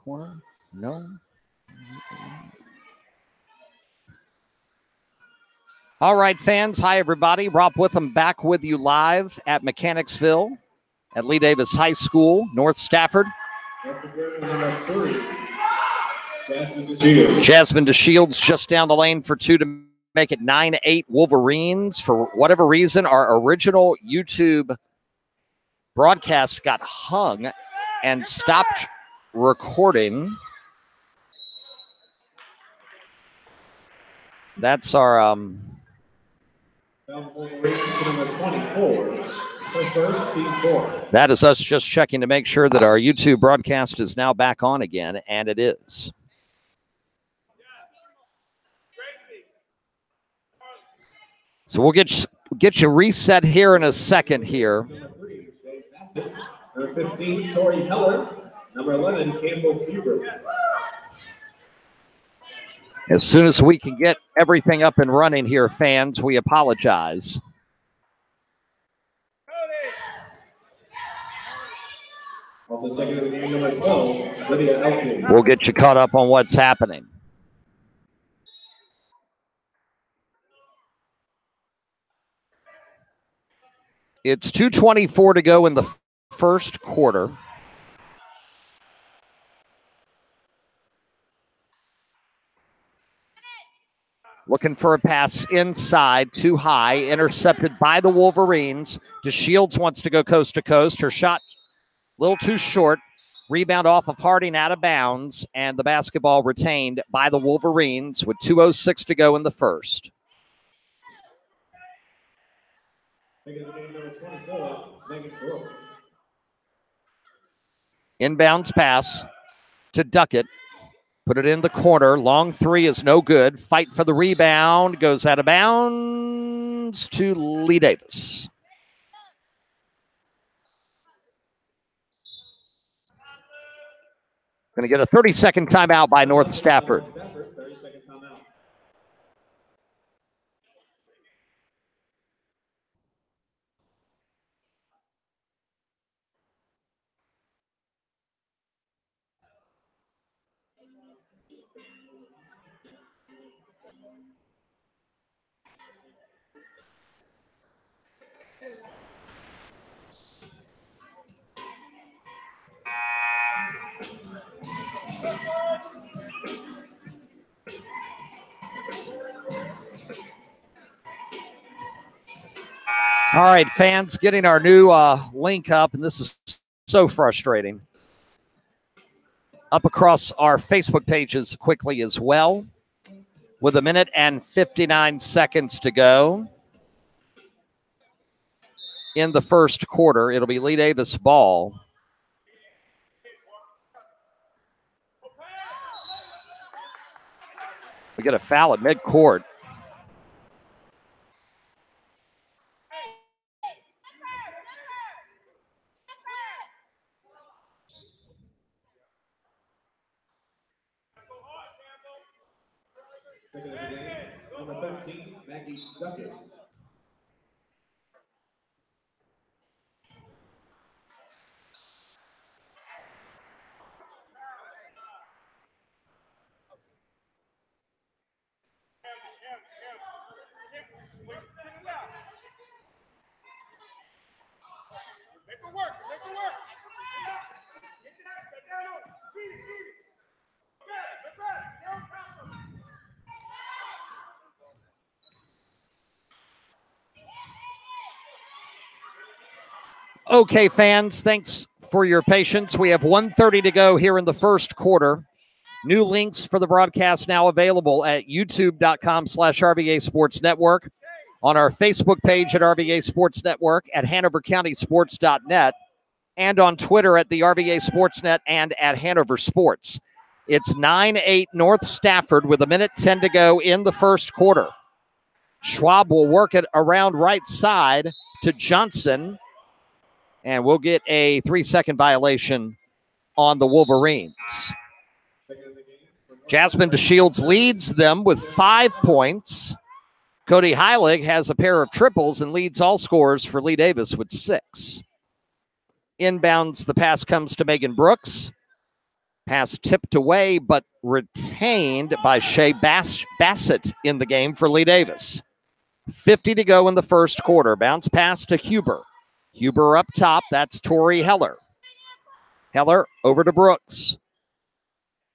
corner? No. All right, fans. Hi, everybody. Rob Witham back with you live at Mechanicsville at Lee Davis High School, North Stafford. Jasmine DeShields just down the lane for two to make it 9-8 Wolverines. For whatever reason, our original YouTube broadcast got hung and stopped recording. That's our that is us just checking to make sure that our YouTube broadcast is now back on again, and it is. So we'll get you reset here in a second here. Number 15, Tori Heller. Number 11, Campbell Huber. As soon as we can get everything up and running here, fans, we apologize. Also checking in the game, number 12, Lydia Elkin. We'll get you caught up on what's happening. It's 2:24 to go in the first quarter. Looking for a pass inside, too high, intercepted by the Wolverines. DeShields wants to go coast to coast. Her shot a little too short. Rebound off of Harding out of bounds, and the basketball retained by the Wolverines with 2:06 to go in the first. Inbounds pass to Duckett. Put it in the corner. Long three is no good. Fight for the rebound. Goes out of bounds to Lee Davis. Going to get a 30-second timeout by North Stafford. All right, fans, getting our new link up, and this is so frustrating. Up across our Facebook pages quickly as well, with 1 minute and 59 seconds to go in the first quarter. It'll be Lee Davis ball. We get a foul at midcourt. Number 13, Maggie Duckett. Okay, fans, thanks for your patience. We have 1:30 to go here in the first quarter. New links for the broadcast now available at youtube.com/RVA Sports Network, on our Facebook page at RVA Sports Network, at HanoverCountySports.net, and on Twitter at the RVA Sportsnet and at Hanover Sports. It's 9-8 North Stafford with 1:10 to go in the first quarter. Schwab will work it around right side to Johnson, and we'll get a 3-second violation on the Wolverines. Jasmine DeShields leads them with 5 points. Cody Heilig has a pair of triples and leads all scorers for Lee Davis with 6. Inbounds, the pass comes to Megan Brooks. Pass tipped away, but retained by Shea Bassett in the game for Lee Davis. 50 to go in the first quarter. Bounce pass to Huber. Huber up top. That's Tori Heller. Heller over to Brooks.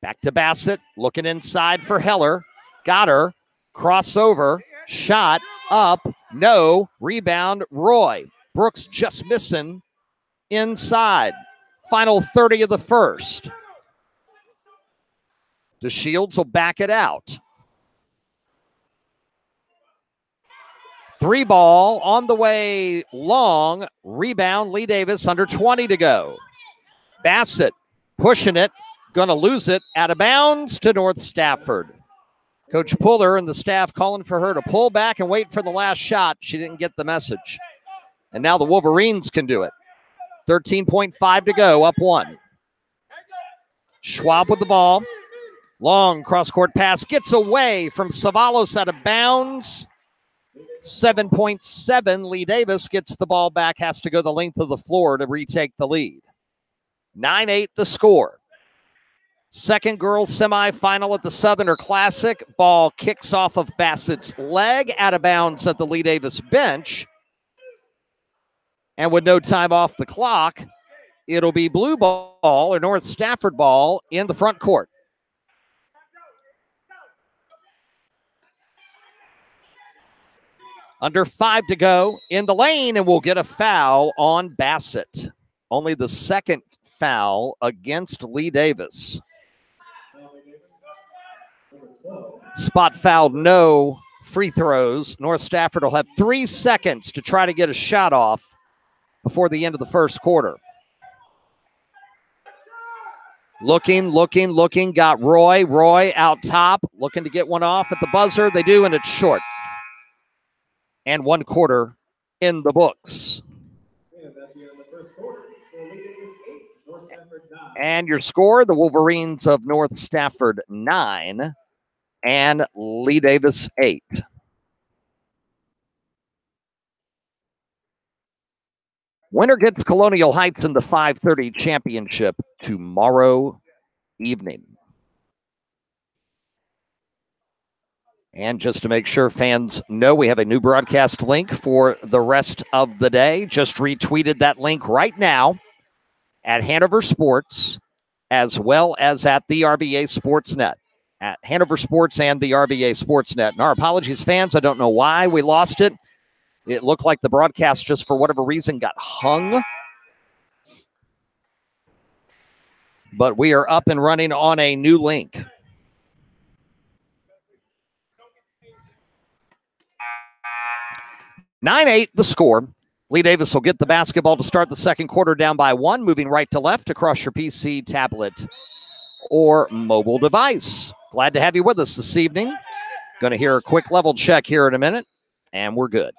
Back to Bassett. Looking inside for Heller. Got her. Crossover. Shot. Up. No. Rebound. Roy. Brooks just missing inside. Final 30 of the first. DeShields will back it out. 3 ball on the way long. Rebound, Lee Davis, under 20 to go. Bassett pushing it. Going to lose it. Out of bounds to North Stafford. Coach Puller and the staff calling for her to pull back and wait for the last shot. She didn't get the message. And now the Wolverines can do it. 13.5 to go, up 1. Schwab with the ball. Long cross-court pass. Gets away from Savalos out of bounds. 7.7. Lee Davis gets the ball back. Has to go the length of the floor to retake the lead. 9-8 the score. Second girls semifinal at the Southerner Classic. Ball kicks off of Bassett's leg. Out of bounds at the Lee Davis bench. And with no time off the clock, it'll be blue ball or North Stafford ball in the front court. Under 5 to go in the lane, and we'll get a foul on Bassett. Only the second foul against Lee Davis. Spot foul, no free throws. North Stafford will have 3 seconds to try to get a shot off before the end of the first quarter. Looking. Got Roy. Roy out top. Looking to get one off at the buzzer. They do, and it's short. And 1 quarter in the books. And your score, the Wolverines of North Stafford 9 and Lee Davis 8. Winner gets Colonial Heights in the 5:30 championship tomorrow evening. And just to make sure fans know, we have a new broadcast link for the rest of the day. Just retweeted that link right now at Hanover Sports, as well as at the RBA Sportsnet. At Hanover Sports and the RBA Sportsnet. And our apologies, fans. I don't know why we lost it. It looked like the broadcast, just for whatever reason, got hung. But we are up and running on a new link. (9-8) the score. Lee Davis will get the basketball to start the second quarter down by 1, moving right to left across your PC, tablet, or mobile device. Glad to have you with us this evening. Going to hear a quick level check here in a minute, and we're good.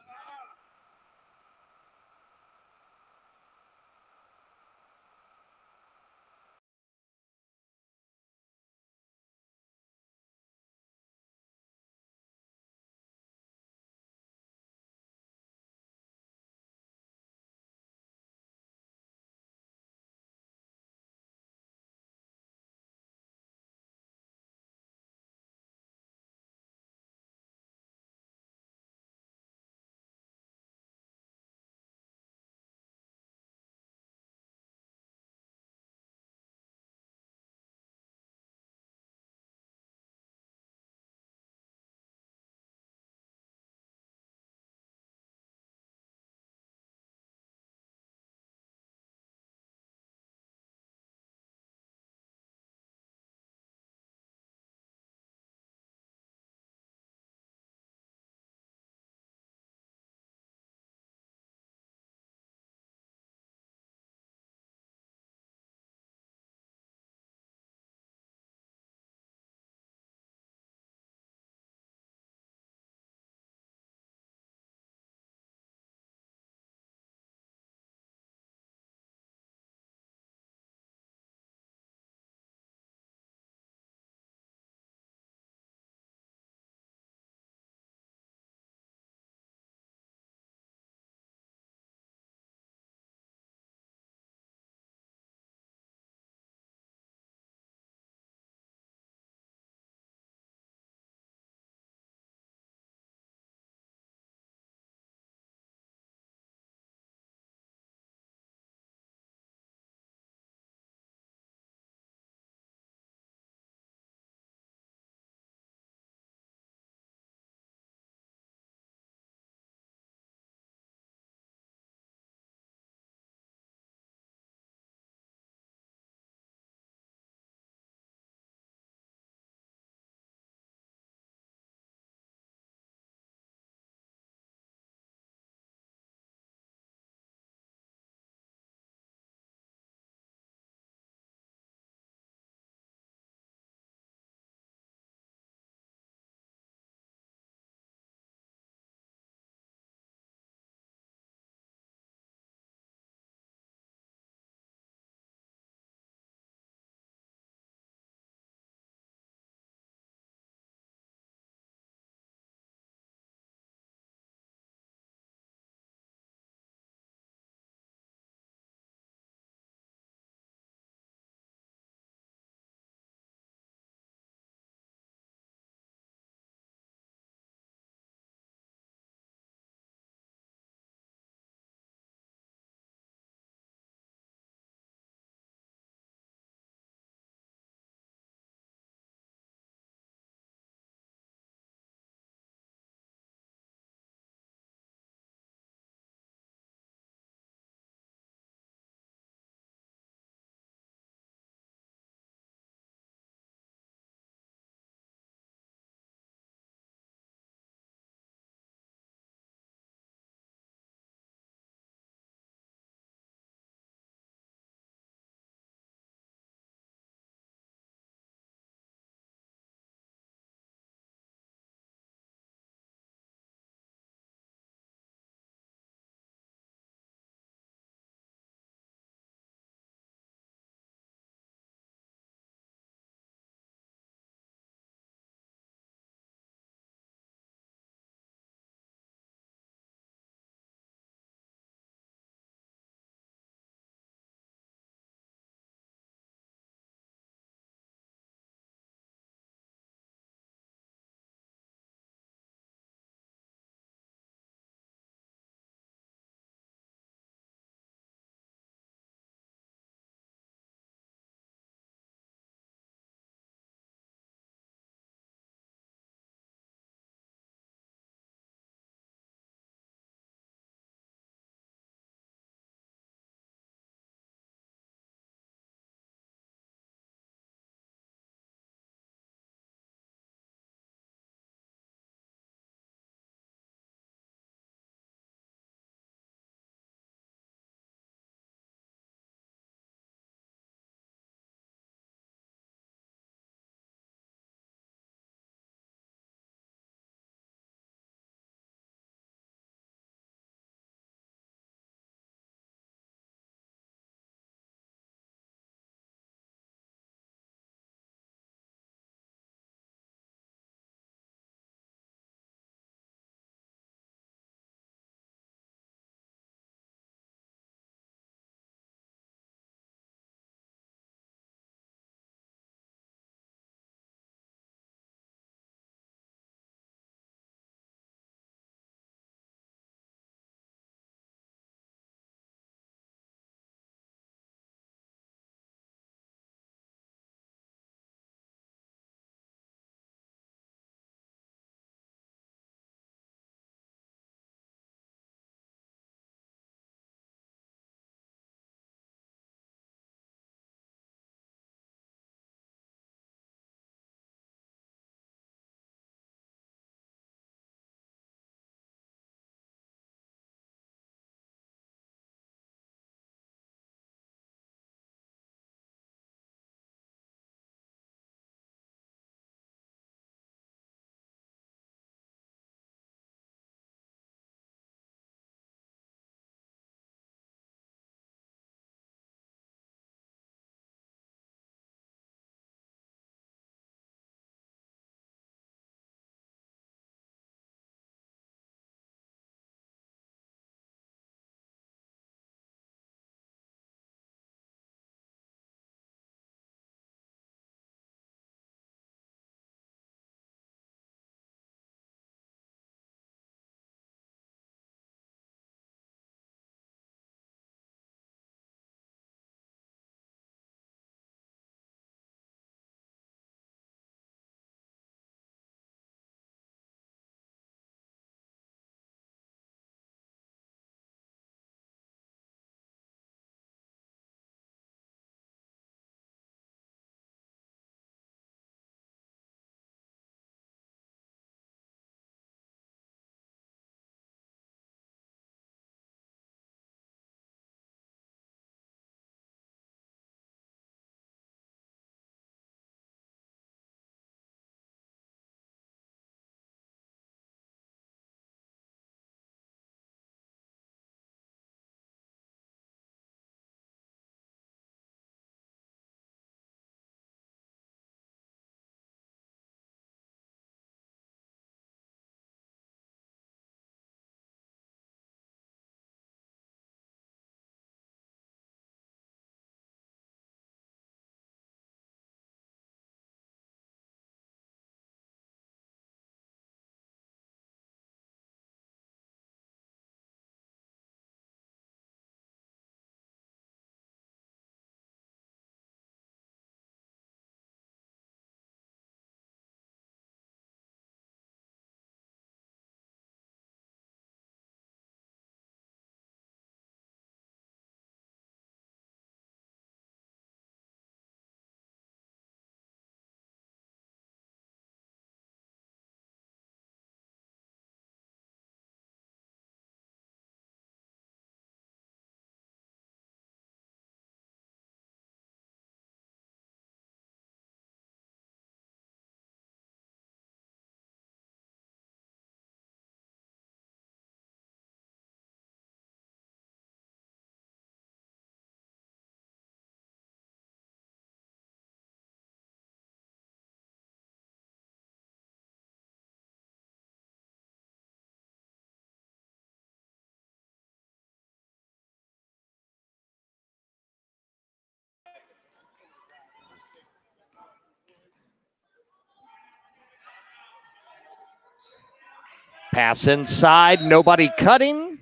Pass inside, nobody cutting,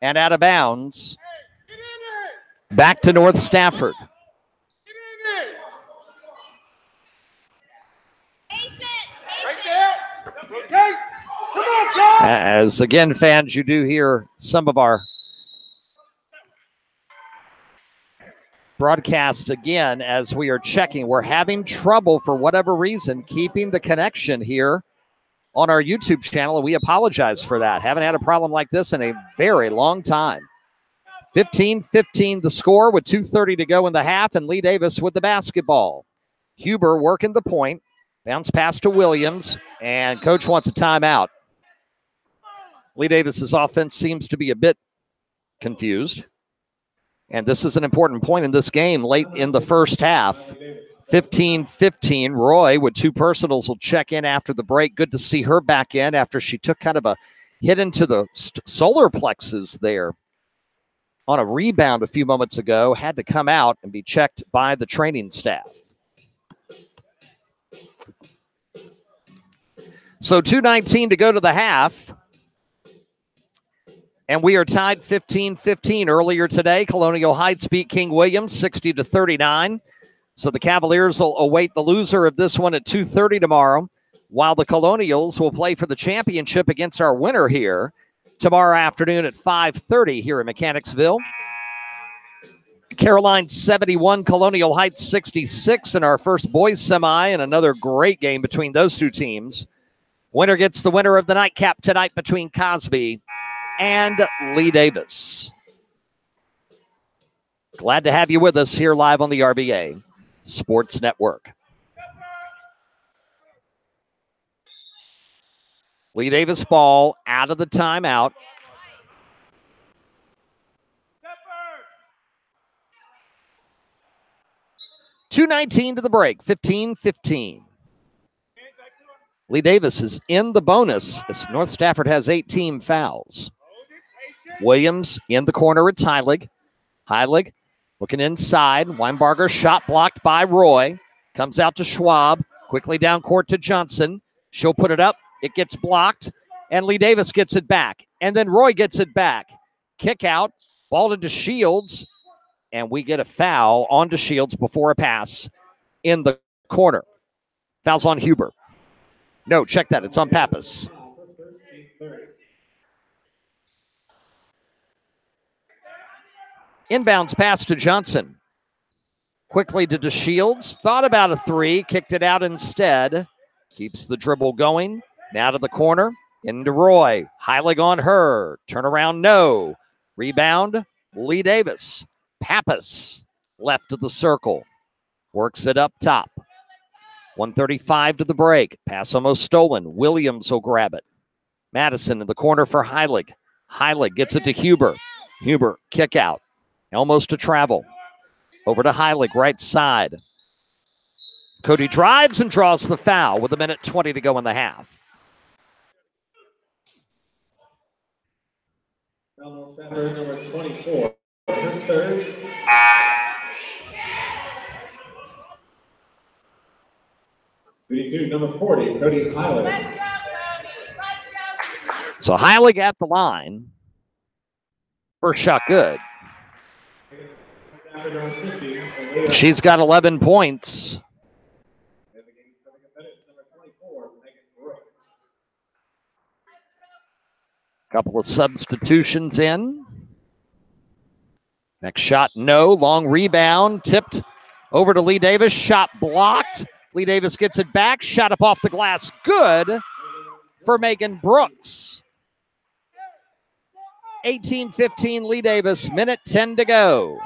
and out of bounds. Back to North Stafford. As again, fans, you do hear some of our broadcast again as we are checking. We're having trouble for whatever reason keeping the connection here on our YouTube channel, and we apologize for that. Haven't had a problem like this in a very long time. 15-15 the score with 2:30 to go in the half, and Lee Davis with the basketball. Huber working the point. Bounce pass to Williams, and coach wants a timeout. Lee Davis's offense seems to be a bit confused. And this is an important point in this game late in the first half. 15-15. Roy with 2 personals will check in after the break. Good to see her back in after she took kind of a hit into the solar plexus there on a rebound a few moments ago. Had to come out and be checked by the training staff. So 2:19 to go to the half. And we are tied 15-15. Earlier today, Colonial Heights beat King William 60-39. So the Cavaliers will await the loser of this one at 2:30 tomorrow, while the Colonials will play for the championship against our winner here tomorrow afternoon at 5:30 here in Mechanicsville. Caroline 71, Colonial Heights 66 in our first boys semi, and another great game between those two teams. Winner gets the winner of the nightcap tonight between Cosby and Lee Davis. Glad to have you with us here live on the RBA Sports Network. Lee Davis ball out of the timeout. .219 to the break, 15-15. Lee Davis is in the bonus as North Stafford has 8 team fouls. Williams in the corner, it's Heilig. Heilig looking inside. Weinbarger shot blocked by Roy. Comes out to Schwab. Quickly down court to Johnson. She'll put it up. It gets blocked. And Lee Davis gets it back. And then Roy gets it back. Kick out. Ball into Shields. And we get a foul onto Shields before a pass in the corner. Foul's on Huber. No, check that. It's on Pappas. Inbounds pass to Johnson. Quickly to DeShields. Thought about a 3. Kicked it out instead. Keeps the dribble going. Now to the corner. Into Roy. Heilig on her. Turnaround, no. Rebound, Lee Davis. Pappas left of the circle. Works it up top. 1:35 to the break. Pass almost stolen. Williams will grab it. Madison in the corner for Heilig. Heilig gets it to Huber. Huber, kick out. Almost to travel. Over to Heilig, right side. Cody drives and draws the foul with 1:20 to go in the half. Foul number 24. Third. Number 40, Cody Heilig. So Heilig at the line. First shot good. She's got 11 points. Couple of substitutions in. Next shot, no. Long rebound, tipped over to Lee Davis. Shot blocked. Lee Davis gets it back. Shot up off the glass. Good for Megan Brooks. 18-15 Lee Davis. 1:10 to go.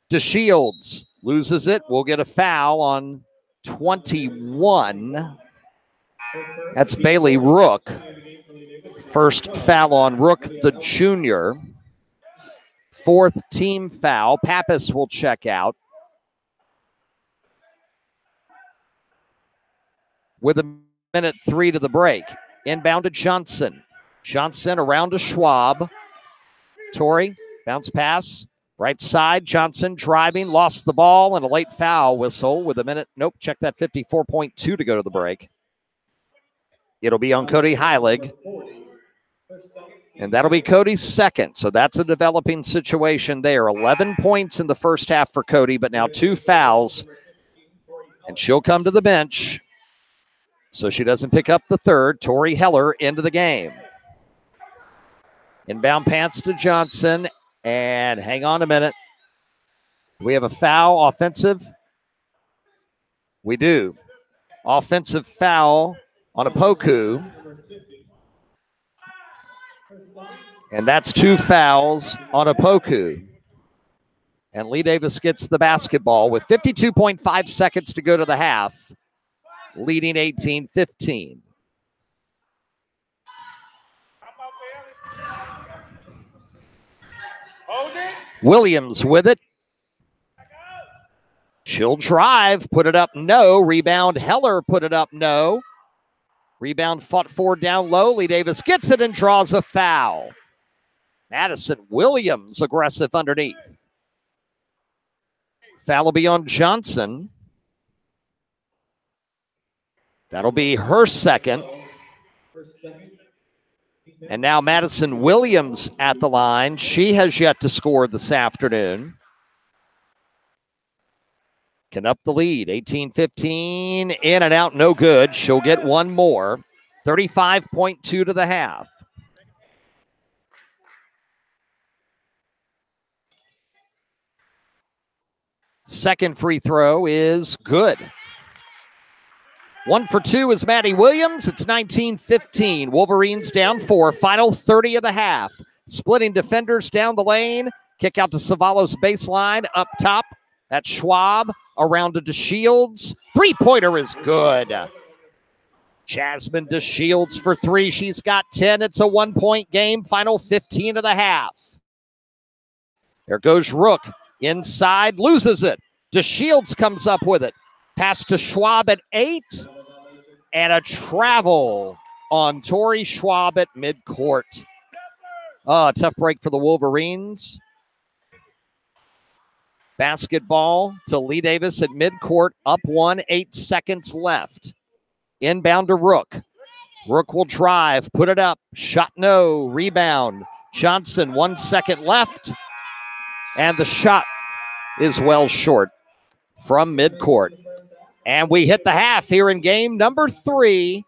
DeShields loses it. We'll get a foul on 21. That's Bailey Rook. First foul on Rook, the junior. 4th team foul. Pappas will check out. With 1:03 to the break. Inbound to Johnson. Johnson around to Schwab. Torrey, bounce pass. Right side, Johnson driving, lost the ball, and a late foul whistle with 1 minute. Nope, check that, 54.2 to go to the break. It'll be on Cody Heilig. And that'll be Cody's second. So that's a developing situation there. 11 points in the first half for Cody, but now 2 fouls. And she'll come to the bench so she doesn't pick up the third. Tori Heller into the game. Inbound pass to Johnson. And hang on a minute. We have a foul offensive. We do. Offensive foul on Opoku. And that's 2 fouls on Opoku. And Lee Davis gets the basketball with 52.5 seconds to go to the half, leading 18-15. Williams with it. She'll drive, put it up, no. Rebound, Heller put it up, no. Rebound fought forward down low. Lee Davis gets it and draws a foul. Madison Williams aggressive underneath. Foul will be on Johnson. That'll be her second. And now Madison Williams at the line. She has yet to score this afternoon. Can up the lead. 18-15. In and out, no good. She'll get one more. 35.2 to the half. Second free throw is good. 1 for 2 is Maddie Williams. It's 19-15. Wolverines down 4. Final 30 of the half. Splitting defenders down the lane. Kick out to Savalos baseline. Up top. That's Schwab. Around to DeShields. Three-pointer is good. Jasmine DeShields for 3. She's got 10. It's a 1-point game. Final 15 of the half. There goes Rook. Inside. Loses it. DeShields comes up with it. Pass to Schwab at 8. And a travel on Tori Schwab at midcourt. Tough break for the Wolverines. Basketball to Lee Davis at midcourt. Up 1, 8 seconds left. Inbound to Rook. Rook will drive. Put it up. Shot no. Rebound. Johnson, 1 second left. And the shot is well short from midcourt. And we hit the half here in game number 3.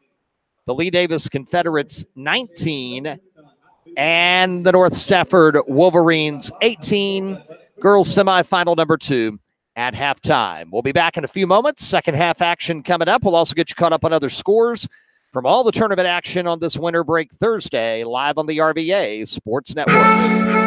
The Lee Davis Confederates 19 and the North Stafford Wolverines 18. Girls semifinal number 2 at halftime. We'll be back in a few moments. Second half action coming up. We'll also get you caught up on other scores from all the tournament action on this winter break Thursday, live on the RVA Sports Network.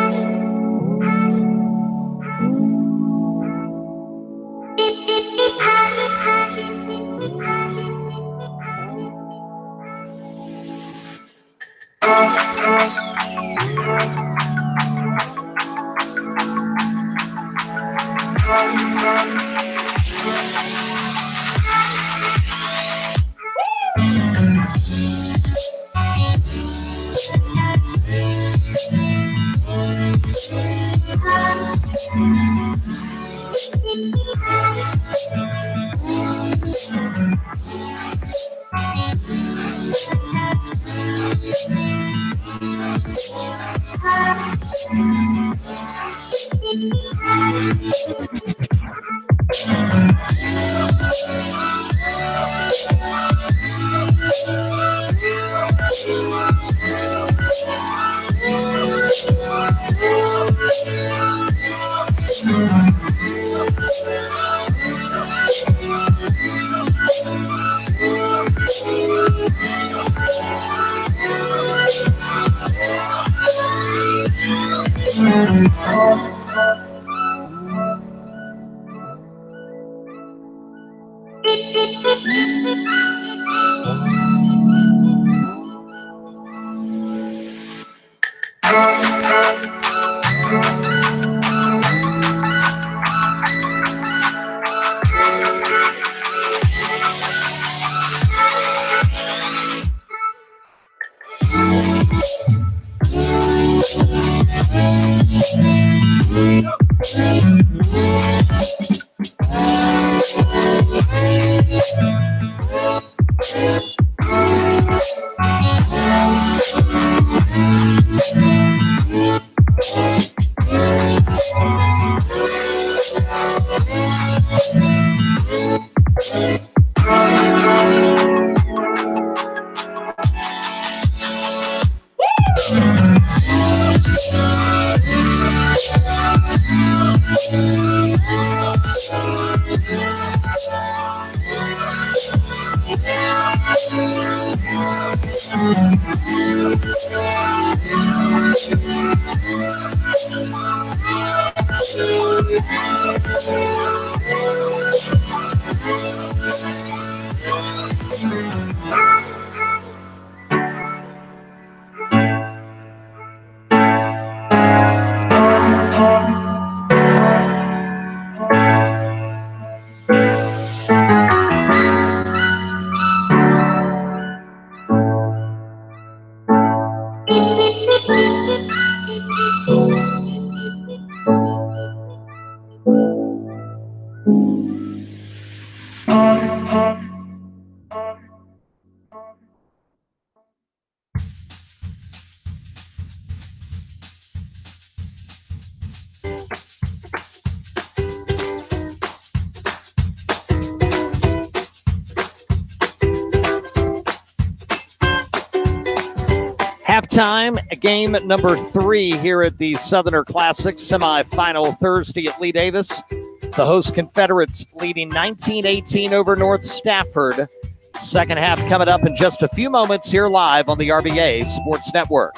Halftime, game number 3 here at the Southerner Classic semifinal Thursday at Lee Davis. The host Confederates leading 19-18 over North Stafford. Second half coming up in just a few moments here live on the RBA Sports Network.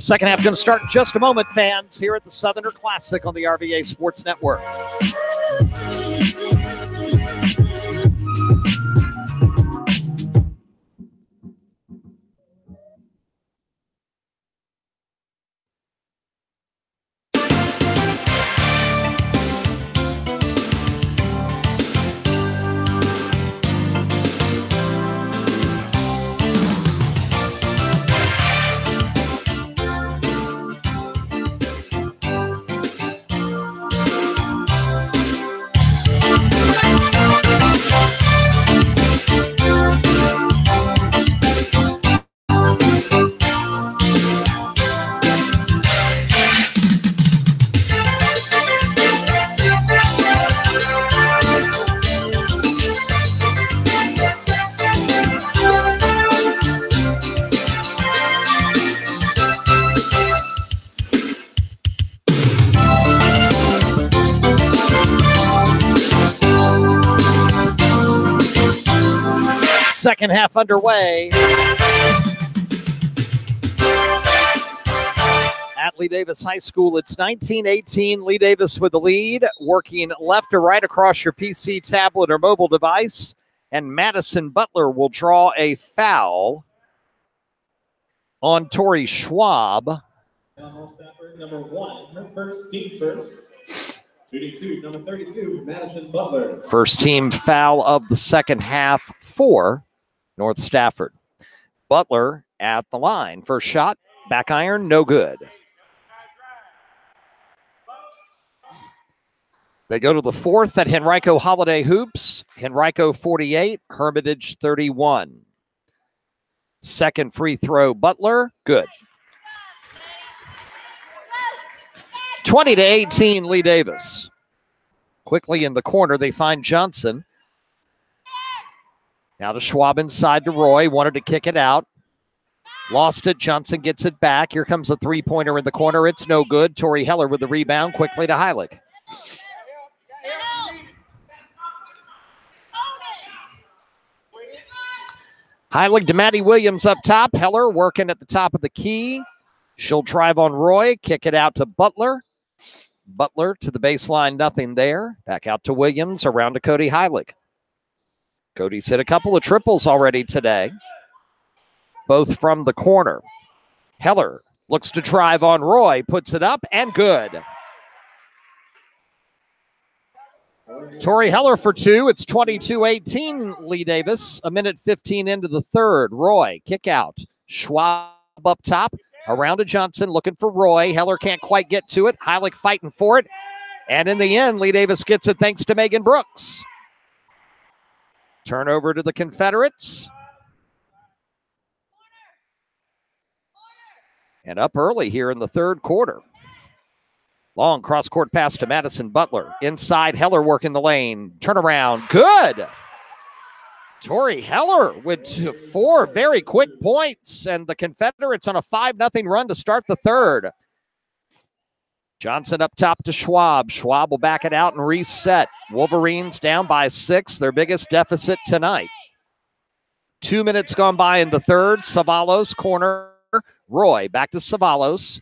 Second half going to start in just a moment, fans, here at the Southerner Classic on the RVA Sports Network. Second half underway at Lee Davis High School. It's 19-18. Lee Davis with the lead, working left to right across your PC, tablet, or mobile device. And Madison Butler will draw a foul on Tori Schwab. Stafford, number 1, her first team first. Shooting 2, number 32, Madison Butler. First team foul of the second half for North Stafford. Butler at the line. First shot, back iron, no good. They go to the fourth at Henrico Holiday Hoops. Henrico 48, Hermitage 31. Second free throw, Butler, good. 20-18, Lee Davis. Quickly in the corner, they find Johnson. Now to Schwab inside to Roy. Wanted to kick it out. Lost it. Johnson gets it back. Here comes a three-pointer in the corner. It's no good. Tori Heller with the rebound. Quickly to Heilig. Heilig to Maddie Williams up top. Heller working at the top of the key. She'll drive on Roy. Kick it out to Butler. Butler to the baseline. Nothing there. Back out to Williams. Around to Cody Heilig. Cody's hit a couple of triples already today, both from the corner. Heller looks to drive on Roy, puts it up, and good. Tori Heller for two. It's 22-18, Lee Davis. A minute 15 into the third. Roy, kick out. Schwab up top, around to Johnson, looking for Roy. Heller can't quite get to it. Heilig fighting for it. And in the end, Lee Davis gets it thanks to Megan Brooks. Turnover to the Confederates. And up early here in the third quarter. Long cross-court pass to Madison Butler. Inside, Heller working the lane. Turnaround, good. Tori Heller with 4 very quick points. And the Confederates on a 5-0 run to start the third. Johnson up top to Schwab. Schwab will back it out and reset. Wolverines down by 6, their biggest deficit tonight. 2 minutes gone by in the third. Savalos corner. Roy back to Savalos.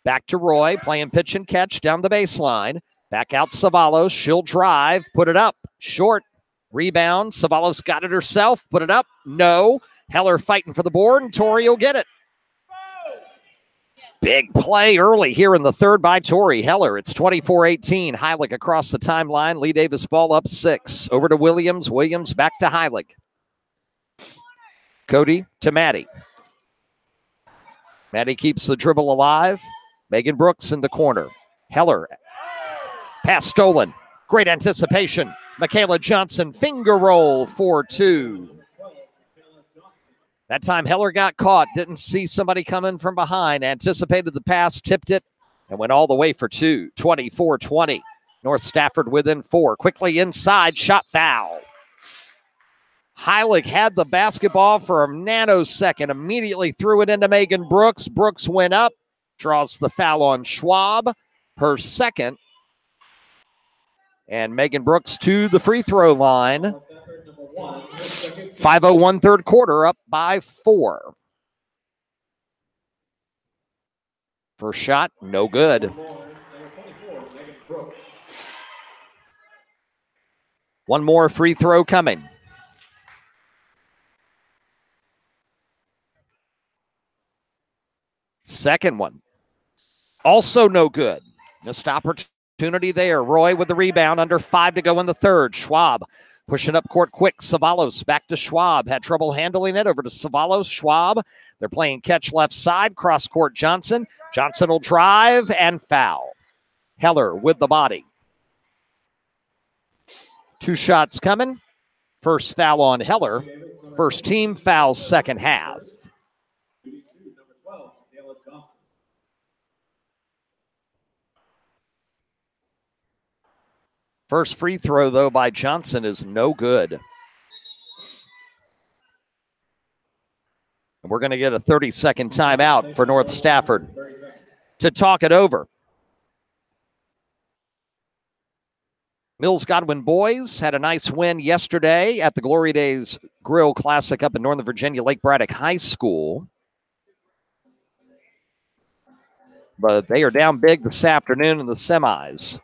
Back to Roy, playing pitch and catch down the baseline. Back out Savalos. She'll drive, put it up. Short. Rebound. Savalos got it herself. Put it up. No. Heller fighting for the board, and Tori will get it. Big play early here in the third by Tori Heller. It's 24-18. Heilig across the timeline. Lee Davis ball up 6. Over to Williams. Williams back to Heilig. Cody to Maddie. Maddie keeps the dribble alive. Megan Brooks in the corner. Heller. Pass stolen. Great anticipation. Michaela Johnson finger roll 4-2. That time Heller got caught, didn't see somebody coming from behind, anticipated the pass, tipped it, and went all the way for 2. 24-20. North Stafford within 4. Quickly inside, shot foul. Heilig had the basketball for a nanosecond, immediately threw it into Megan Brooks. Brooks went up, draws the foul on Schwab, her second. And Megan Brooks to the free throw line. 5:01 third quarter, up by 4. First shot, no good. Number 24, Megan Brooks. One more free throw coming. Second one. Also no good. Missed opportunity there. Roy with the rebound. Under 5 to go in the third. Schwab pushing up court quick. Savalos back to Schwab. Had trouble handling it. Over to Savalos. Schwab. They're playing catch left side. Cross court Johnson. Johnson will drive and foul. Heller with the body. 2 shots coming. First foul on Heller. First team foul second half. Number 12, Taylor Johnson. First free throw, though, by Johnson is no good. And we're going to get a 30-second timeout for North Stafford to talk it over. Mills Godwin boys had a nice win yesterday at the Glory Days Grill Classic up in Northern Virginia, Lake Braddock High School. But they are down big this afternoon in the semis.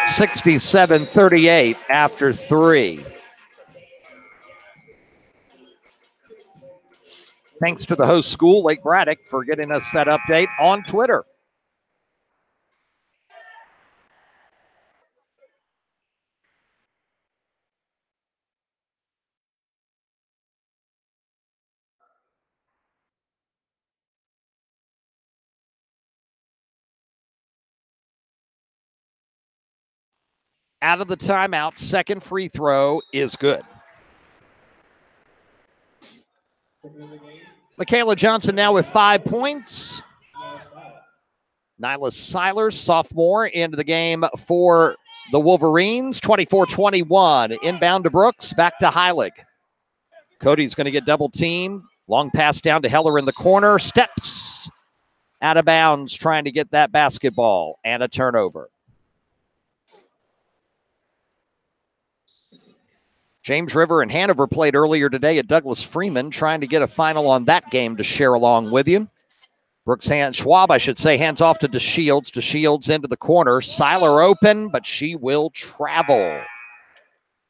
(67-38) after 3. Thanks to the host school, Lake Braddock, for getting us that update on Twitter. Out of the timeout, second free throw is good. Michaela Johnson now with 5 points. Nyla Seiler, sophomore, into the game for the Wolverines. 24-21. Inbound to Brooks. Back to Heilig. Cody's going to get double teamed. Long pass down to Heller in the corner. Steps out of bounds trying to get that basketball. And a turnover. James River and Hanover played earlier today at Douglas Freeman, trying to get a final on that game to share along with you. Brooks Schwab, I should say, hands off to DeShields. DeShields into the corner. Seiler open, but she will travel.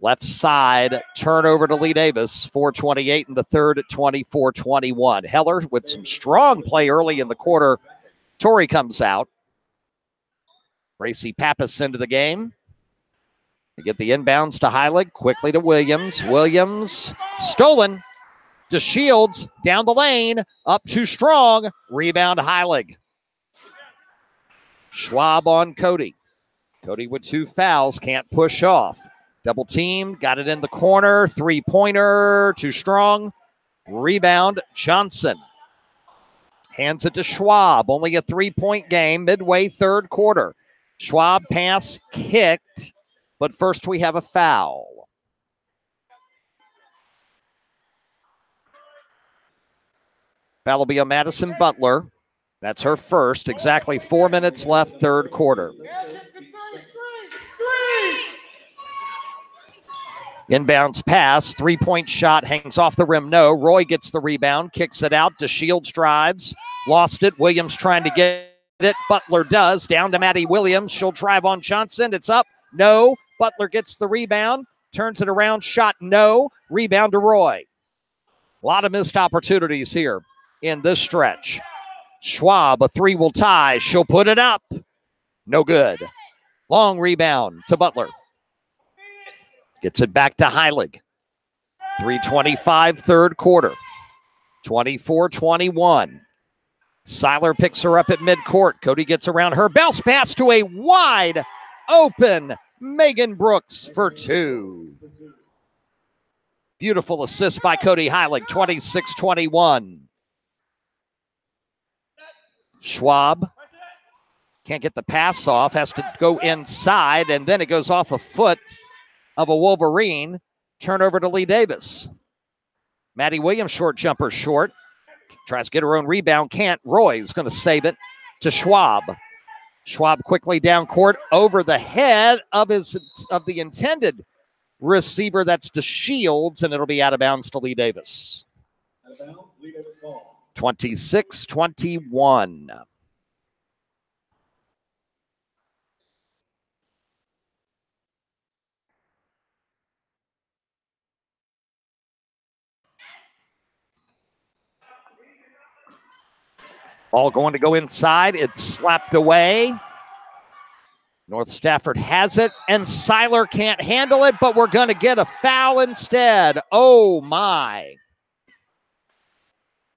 Left side, turnover to Lee Davis. 4:28 in the third at 24-21. Heller with some strong play early in the quarter. Torrey comes out. Gracie Pappas into the game. They get the inbounds to Heilig, quickly to Williams. Williams, stolen. DeShields, down the lane, up too strong. Rebound Heilig. Schwab on Cody. Cody with 2 fouls, can't push off. Double team, got it in the corner. 3-pointer, too strong. Rebound Johnson. Hands it to Schwab, only a 3-point game, midway third quarter. Schwab pass kicked. But first we have a foul. Foul will be on Madison Butler. That's her first. Exactly 4 minutes left, third quarter. Inbounds pass. 3-point shot. Hangs off the rim. No. Roy gets the rebound. Kicks it out. DeShields drives. Lost it. Williams trying to get it. Butler does. Down to Maddie Williams. She'll drive on Johnson. It's up. No. Butler gets the rebound, turns it around, shot no, rebound to Roy. A lot of missed opportunities here in this stretch. Schwab, a 3 will tie. She'll put it up. No good. Long rebound to Butler. Gets it back to Heilig. 3:25 third quarter. 24-21. Seiler picks her up at midcourt. Cody gets around her. Bounce pass to a wide open Megan Brooks for 2. Beautiful assist by Cody Heilig, 26-21. Schwab can't get the pass off, has to go inside, and then it goes off a foot of a Wolverine. Turnover to Lee Davis. Maddie Williams, short jumper, short. Tries to get her own rebound, can't. Roy's going to save it to Schwab. Schwab quickly down court over the head of the intended receiver. That's DeShields, and it'll be out of bounds to Lee Davis. Out of bounds, Lee Davis ball. 26-21. Ball going to go inside. It's slapped away. North Stafford has it, and Seiler can't handle it, but we're going to get a foul instead. Oh, my.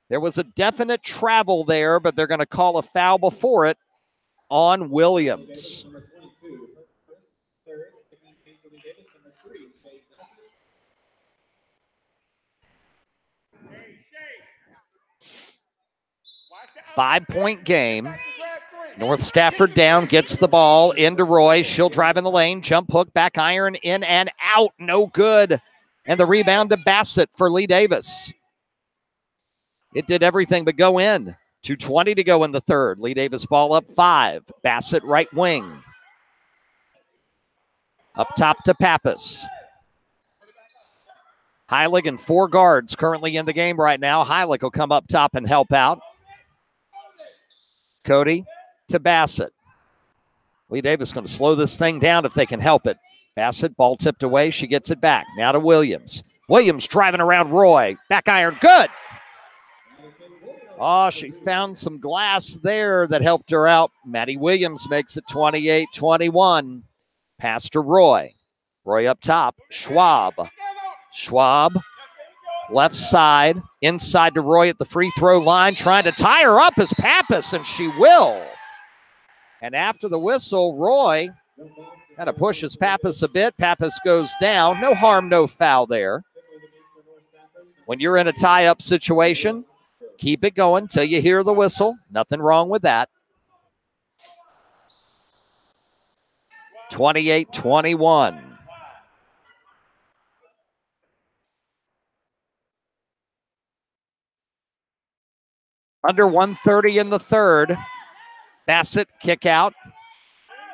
There was a definite travel there, but they're going to call a foul before it on Williams. Number 22. Third, Lee Davis. Number 3, Shea Bassett. 5-point game. North Stafford down, gets the ball into Roy. She'll drive in the lane, jump hook, back iron, in and out. No good. And the rebound to Bassett for Lee Davis. It did everything but go in. 2:20 to go in the third. Lee Davis ball up 5. Bassett right wing. Up top to Pappas. Heilig and 4 guards currently in the game right now. Heilig will come up top and help out. Cody to Bassett. Lee Davis going to slow this thing down if they can help it. Bassett, ball tipped away. She gets it back. Now to Williams. Williams driving around Roy. Back iron. Good. Oh, she found some glass there that helped her out. Maddie Williams makes it 28-21. Pass to Roy. Roy up top. Schwab. Schwab. Left side. Inside to Roy at the free throw line. Trying to tie her up is Pappas, and she will. And after the whistle, Roy kind of pushes Pappas a bit. Pappas goes down. No harm, no foul there. When you're in a tie-up situation, keep it going till you hear the whistle. Nothing wrong with that. 28-21. Under 1:30 in the third. Bassett kick out.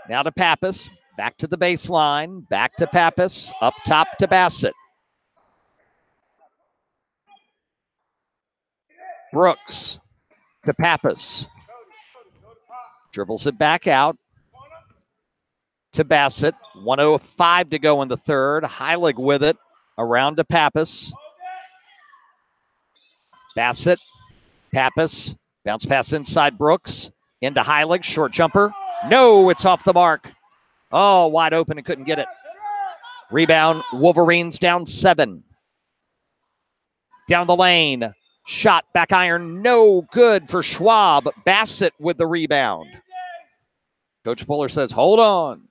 Now to Pappas. Back to the baseline. Back to Pappas. Up top to Bassett. Brooks to Pappas. Dribbles it back out to Bassett. 1:05 to go in the third. Heilig with it. Around to Pappas. Bassett. Pappas. Bounce pass inside Brooks. Into Heilig. Short jumper. No, it's off the mark. Oh, wide open and couldn't get it. Rebound. Wolverines down 7. Down the lane. Shot. Back iron. No good for Schwab. Bassett with the rebound. Coach Puller says, hold on.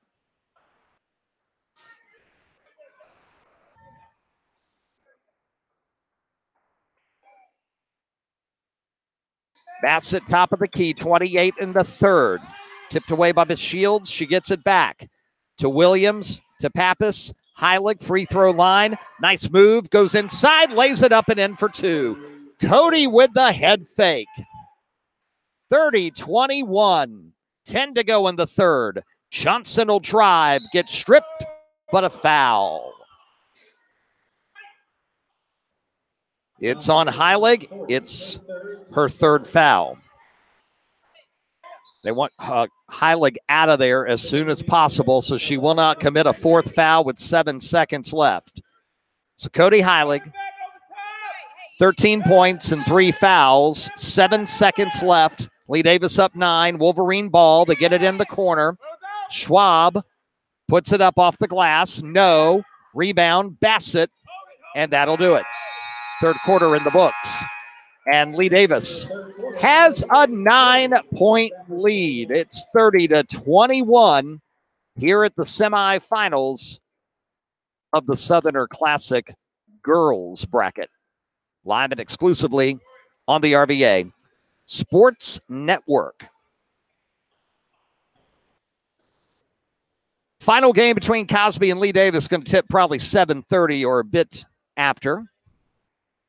Bassett, top of the key, 28 in the third. Tipped away by Miss Shields. She gets it back to Williams, to Pappas. Heilig, free throw line. Nice move. Goes inside, lays it up and in for 2. Cody with the head fake. 30-21. 10 to go in the third. Johnson will drive, get stripped, but a foul. It's on Heilig. It's her third foul. They want Heilig out of there as soon as possible, so she will not commit a 4th foul with 7 seconds left. So Cody Heilig, 13 points and 3 fouls, 7 seconds left. Lee Davis up 9. Wolverine ball. They get it in the corner. Schwab puts it up off the glass. No. Rebound. Bassett. And that'll do it. Third quarter in the books. And Lee Davis has a 9-point lead. It's 30-21 here at the semifinals of the Southerner Classic girls bracket. Live and exclusively on the RVA Sports Network. Final game between Cosby and Lee Davis going to tip probably 7:30 or a bit after.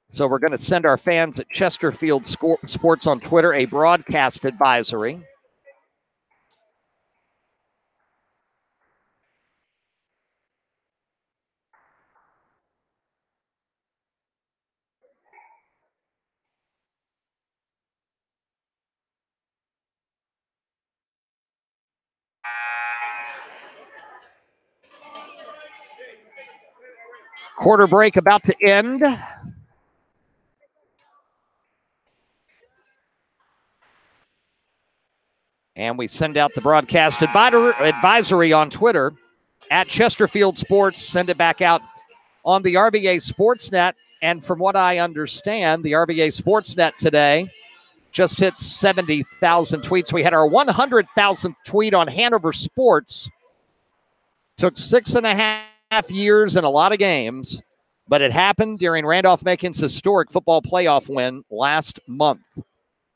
So we're going to send our fans at Chesterfield Sports on Twitter a broadcast advisory. Quarter break about to end. And we send out the broadcast advisory on Twitter at Chesterfield Sports. Send it back out on the RBA Sportsnet. And from what I understand, the RBA Sportsnet today just hit 70,000 tweets. We had our 100,000th tweet on Hanover Sports. Took 6.5 years and a lot of games, but it happened during Randolph-Macon's historic football playoff win last month.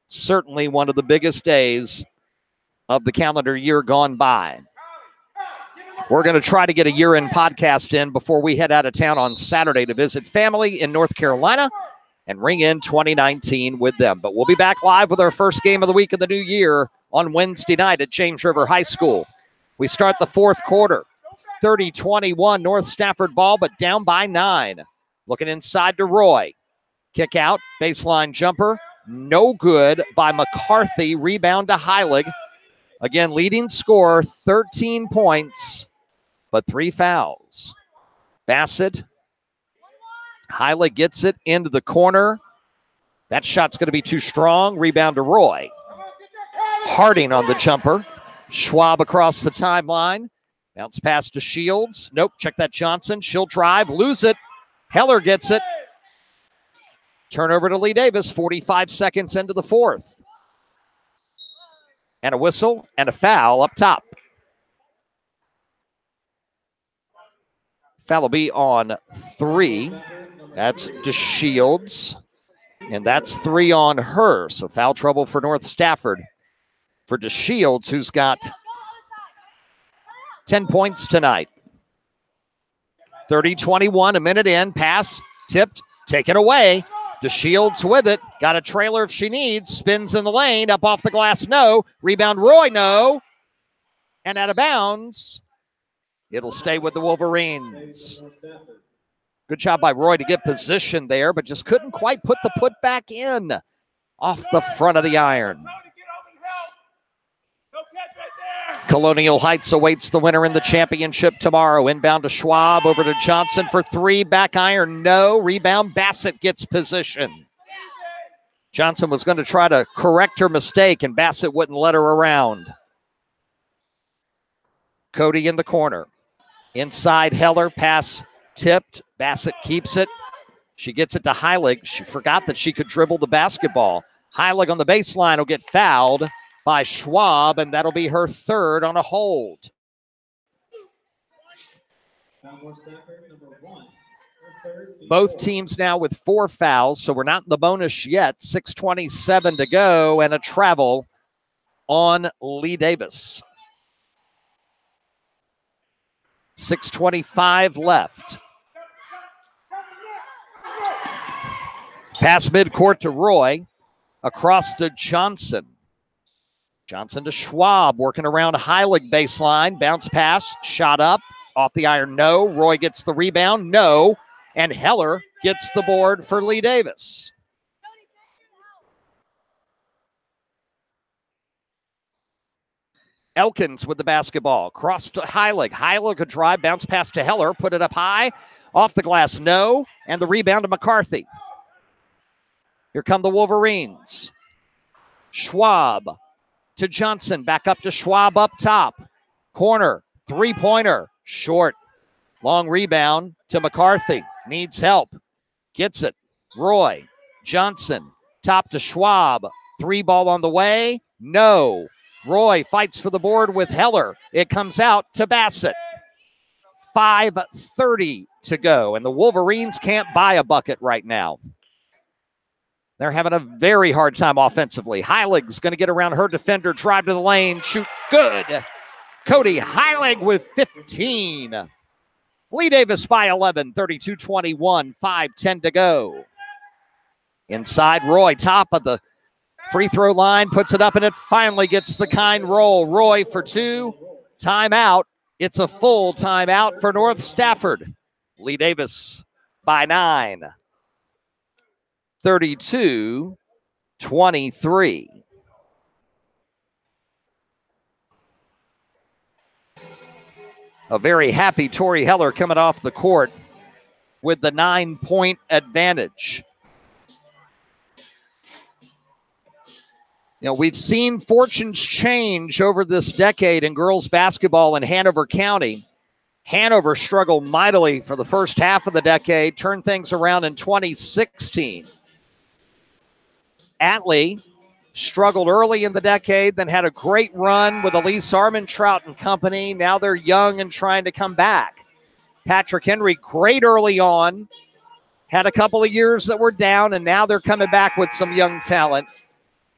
Certainly one of the biggest days of the calendar year gone by. We're going to try to get a year-end podcast in before we head out of town on Saturday to visit family in North Carolina and ring in 2019 with them. But we'll be back live with our first game of the week of the new year on Wednesday night at James River High School. We start the fourth quarter. 30-21 North Stafford ball, but down by 9. Looking inside to Roy. Kick out, baseline jumper. No good by McCarthy. Rebound to Heilig. Again, leading scorer, 13 points, but 3 fouls. Bassett. Heilig gets it into the corner. That shot's going to be too strong. Rebound to Roy. Harding on the jumper. Schwab across the timeline. Bounce pass to Shields. Nope, check that Johnson. She'll drive, lose it. Heller gets it. Turnover to Lee Davis, 45 seconds into the fourth. And a whistle and a foul up top. Foul will be on 3. That's DeShields. And that's 3 on her. So foul trouble for North Stafford. For DeShields, who's got 10 points tonight. 30-21, a minute in. Pass, tipped, taken away. DeShields with it. Got a trailer if she needs. Spins in the lane. Up off the glass, no. Rebound, Roy, no. And out of bounds. It'll stay with the Wolverines. Good job by Roy to get position there, but just couldn't quite put the putback in off the front of the iron. Colonial Heights awaits the winner in the championship tomorrow. Inbound to Schwab, over to Johnson for 3. Back iron, no. Rebound, Bassett gets position. Johnson was going to try to correct her mistake, and Bassett wouldn't let her around. Cody in the corner. Inside Heller, pass tipped. Bassett keeps it. She gets it to Heilig. She forgot that she could dribble the basketball. Heilig on the baseline will get fouled by Schwab, and that'll be her 3rd on a hold. Both teams now with 4 fouls, so we're not in the bonus yet. 6:27 to go, and a travel on Lee Davis. 6:25 left. Pass midcourt to Roy. Across to Johnson. Johnson to Schwab, working around Heilig baseline. Bounce pass, shot up, off the iron, no. Roy gets the rebound, no. And Heller gets the board for Lee Davis. Elkins with the basketball. Cross to Heilig. Heilig a drive, bounce pass to Heller, put it up high. Off the glass, no. And the rebound to McCarthy. Here come the Wolverines. Schwab to Johnson, back up to Schwab up top. Corner, 3-pointer, short. Long rebound to McCarthy. Needs help. Gets it. Roy, Johnson, top to Schwab. 3 ball on the way. No. Roy fights for the board with Heller. It comes out to Bassett. 5:30 to go, and the Wolverines can't buy a bucket right now. They're having a very hard time offensively. Heilig's going to get around her defender, drive to the lane, shoot good. Cody Heilig with 15. Lee Davis by 11, 32-21, 5:10 to go. Inside, Roy, top of the free throw line, puts it up, and it finally gets the kind roll. Roy for 2. Timeout. It's a full timeout for North Stafford. Lee Davis by 9. 32-23. A very happy Tori Heller coming off the court with the 9-point advantage. You know, we've seen fortunes change over this decade in girls basketball in Hanover County. Hanover struggled mightily for the first half of the decade, turned things around in 2016. Atlee struggled early in the decade, then had a great run with Elise Armentrout and company. Now they're young and trying to come back. Patrick Henry, great early on, had a couple of years that were down, and now they're coming back with some young talent.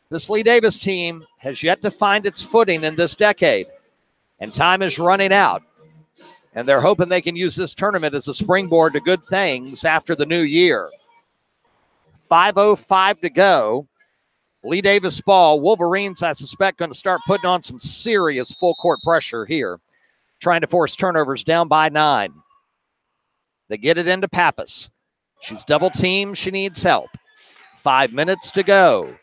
This Lee Davis team has yet to find its footing in this decade, and time is running out. And they're hoping they can use this tournament as a springboard to good things after the new year. 5:05 to go. Lee Davis ball. Wolverines, I suspect, going to start putting on some serious full court pressure here, trying to force turnovers down by 9. They get it into Pappas. She's double teamed. She needs help. 5 minutes to go.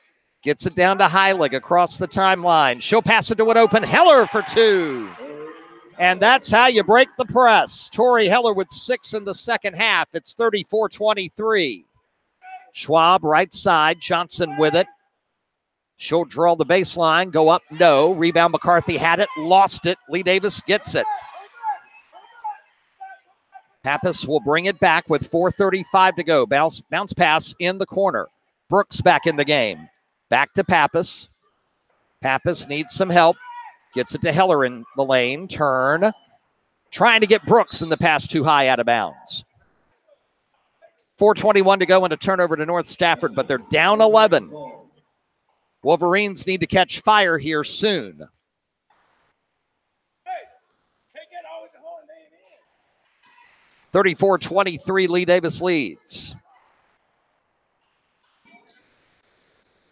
Gets it down to Heilig across the timeline. She'll pass it to an open Heller for 2. And that's how you break the press. Tori Heller with 6 in the second half. It's 34-23. Schwab right side. Johnson with it. She'll draw the baseline. Go up. No. Rebound. McCarthy had it. Lost it. Lee Davis gets it. Pappas will bring it back with 4:35 to go. Bounce pass in the corner. Brooks back in the game. Back to Pappas. Pappas needs some help. Gets it to Heller in the lane. Turn. Trying to get Brooks in the pass too high out of bounds. 4:21 to go and a turnover to North Stafford, but they're down 11. Wolverines need to catch fire here soon. 34-23, Lee Davis leads.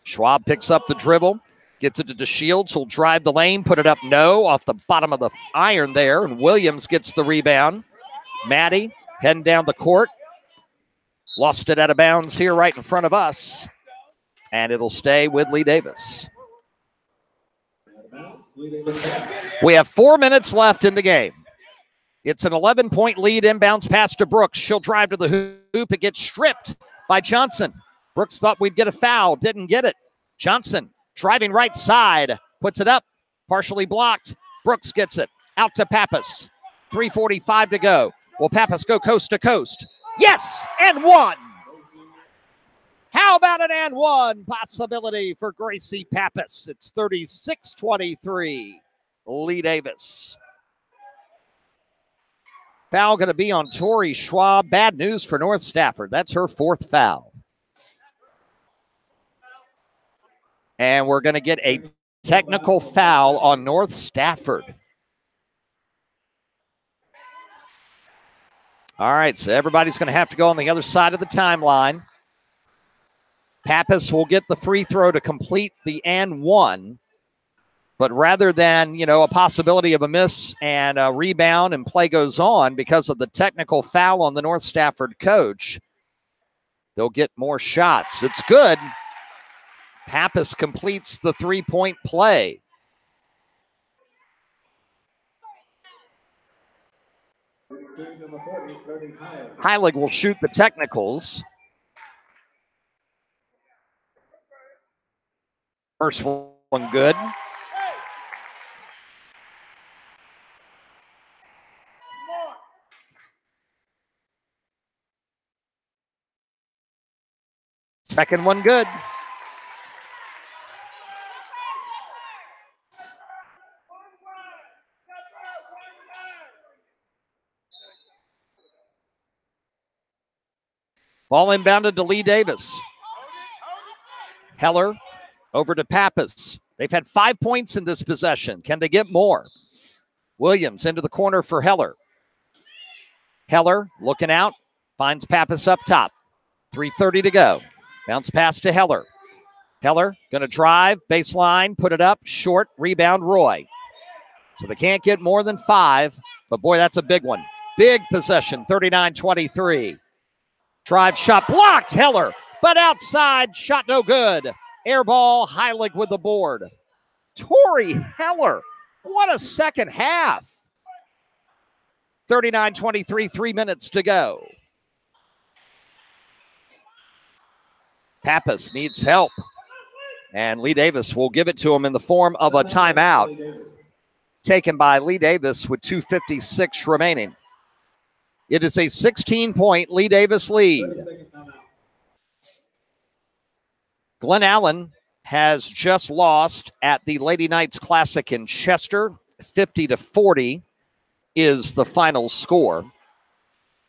Schwab picks up the dribble. Gets it to DeShields, who'll drive the lane, put it up, no, off the bottom of the iron there, and Williams gets the rebound. Maddie heading down the court. Lost it out of bounds here right in front of us, and it'll stay with Lee Davis. We have 4 minutes left in the game. It's an 11-point lead, inbounds pass to Brooks. She'll drive to the hoop. It gets stripped by Johnson. Brooks thought we'd get a foul, didn't get it. Johnson driving right side, puts it up, partially blocked. Brooks gets it, out to Pappas. 3:45 to go. Will Pappas go coast to coast? Yes, and 1. How about an and 1 possibility for Gracie Pappas? It's 36-23, Lee Davis. Foul going to be on Tori Schwab. Bad news for North Stafford. That's her 4th foul. And we're going to get a technical foul on North Stafford. All right, so everybody's going to have to go on the other side of the timeline. Pappas will get the free throw to complete the and 1. But rather than, a possibility of a miss and a rebound and play goes on because of the technical foul on the North Stafford coach, they'll get more shots. It's good. Pappas completes the 3-point play. Heilig will shoot the technicals. First one good. Second one good. Ball inbounded to Lee Davis. Heller over to Pappas. They've had 5 points in this possession. Can they get more? Williams into the corner for Heller. Heller looking out. Finds Pappas up top. 3:30 to go. Bounce pass to Heller. Heller going to drive. Baseline. Put it up. Short. Rebound Roy. So they can't get more than 5. But boy, that's a big one. Big possession. 39-23. Drive shot blocked, Heller, but outside, shot no good. Air ball, Heilig with the board. Tori Heller, what a second half. 39-23, 3 minutes to go. Pappas needs help. And Lee Davis will give it to him in the form of a timeout taken by Lee Davis with 2:56 remaining. It is a 16-point Lee Davis lead. Glen Allen has just lost at the Lady Knights Classic in Chester. 50-40 is the final score.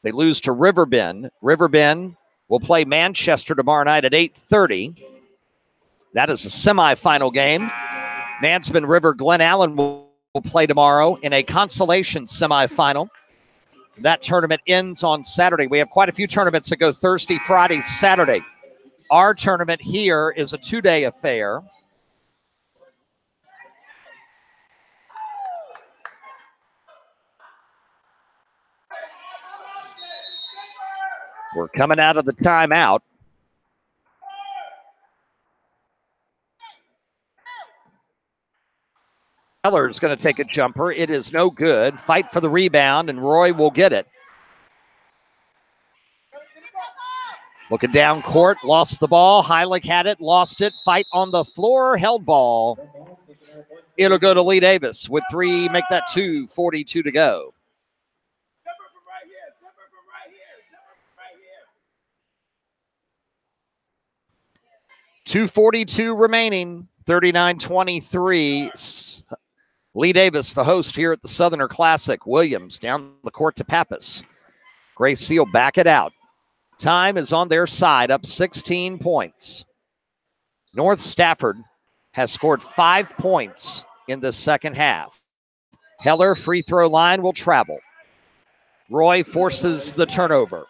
They lose to Riverbend. Riverbend will play Manchester tomorrow night at 8:30. That is a semifinal game. Mansman River Glen Allen will play tomorrow in a consolation semifinal. That tournament ends on Saturday. We have quite a few tournaments that go Thursday, Friday, Saturday. Our tournament here is a 2-day affair. We're coming out of the timeout. Keller's going to take a jumper. It is no good. Fight for the rebound, and Roy will get it. Looking down court, lost the ball. Heilig had it, lost it. Fight on the floor, held ball. It'll go to Lee Davis with 3, make that 2, 42 to go. .242 remaining, 39-23. Lee Davis, the host here at the Southerner Classic. Williams down the court to Pappas. Gray Seal back it out. Time is on their side, up 16 points. North Stafford has scored 5 points in the second half. Heller, free throw line, will travel. Roy forces the turnover.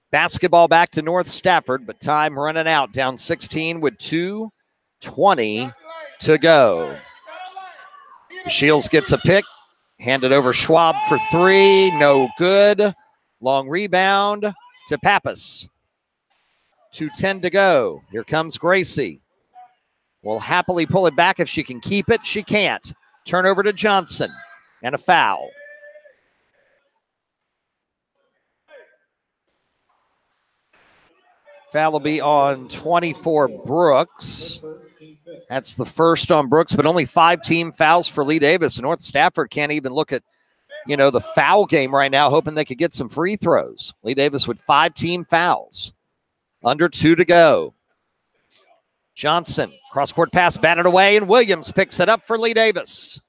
Basketball back to North Stafford, but time running out. Down 16 with 2:20 to go. Shields gets a pick. Handed over Schwab for 3. No good. Long rebound to Pappas. 2:10 to go. Here comes Gracie. Will happily pull it back if she can keep it. She can't. Turnover to Johnson. And a foul. Foul will be on 24 Brooks. That's the first on Brooks, but only 5 team fouls for Lee Davis. North Stafford can't even look at, the foul game right now, hoping they could get some free throws. Lee Davis with 5 team fouls. Under 2 to go. Johnson, cross-court pass, batted away, and Williams picks it up for Lee Davis.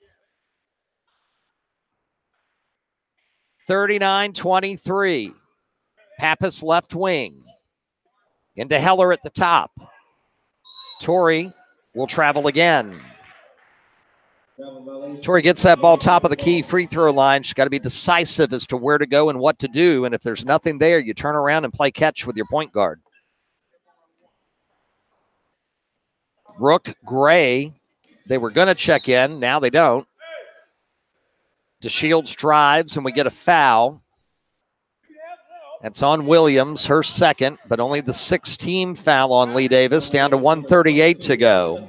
39-23. Pappas left wing. Into Heller at the top. Torrey will travel again. Torrey gets that ball top of the key, free throw line. She's got to be decisive as to where to go and what to do. And if there's nothing there, you turn around and play catch with your point guard. Rook, Gray, they were going to check in. Now they don't. DeShields drives, and we get a foul. That's on Williams, her second, but only the 6th team foul on Lee Davis, down to 1:38 to go.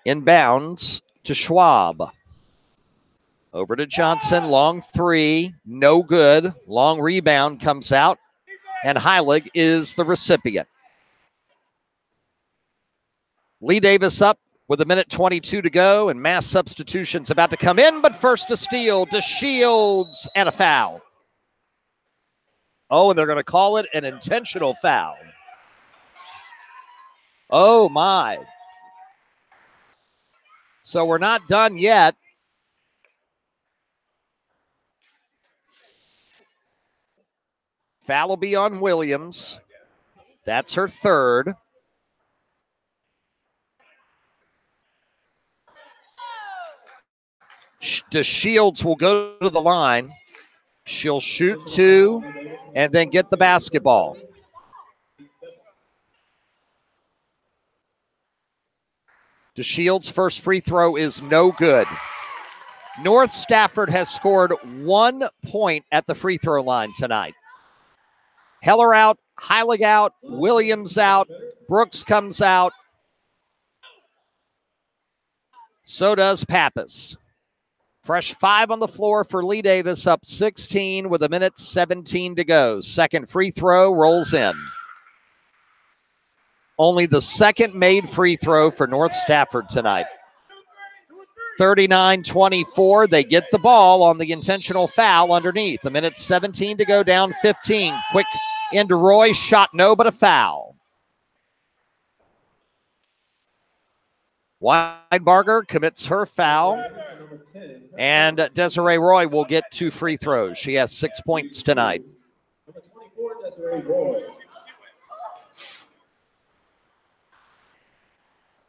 Inbounds to Schwab. Over to Johnson, long 3, no good. Long rebound comes out, and Heilig is the recipient. Lee Davis up with 1:22 to go, and mass substitutions about to come in, but first a steal, DeShields, and a foul. Oh, and they're going to call it an intentional foul. Oh, my. So we're not done yet. Foul will be on Williams. That's her 3rd. DeShields will go to the line. She'll shoot 2 and then get the basketball. DeShields' first free throw is no good. North Stafford has scored 1 point at the free throw line tonight. Heller out, Heilig out, Williams out, Brooks comes out. So does Pappas. Fresh 5 on the floor for Lee Davis, up 16 with 1:17 to go. Second free throw rolls in. Only the second made free throw for North Stafford tonight. 39-24. They get the ball on the intentional foul underneath. 1:17 to go, down 15. Quick into Roy. Shot no, but a foul. Weidbarger commits her foul. And Desiree Roy will get 2 free throws. She has 6 points tonight. Number 24, Desiree Roy.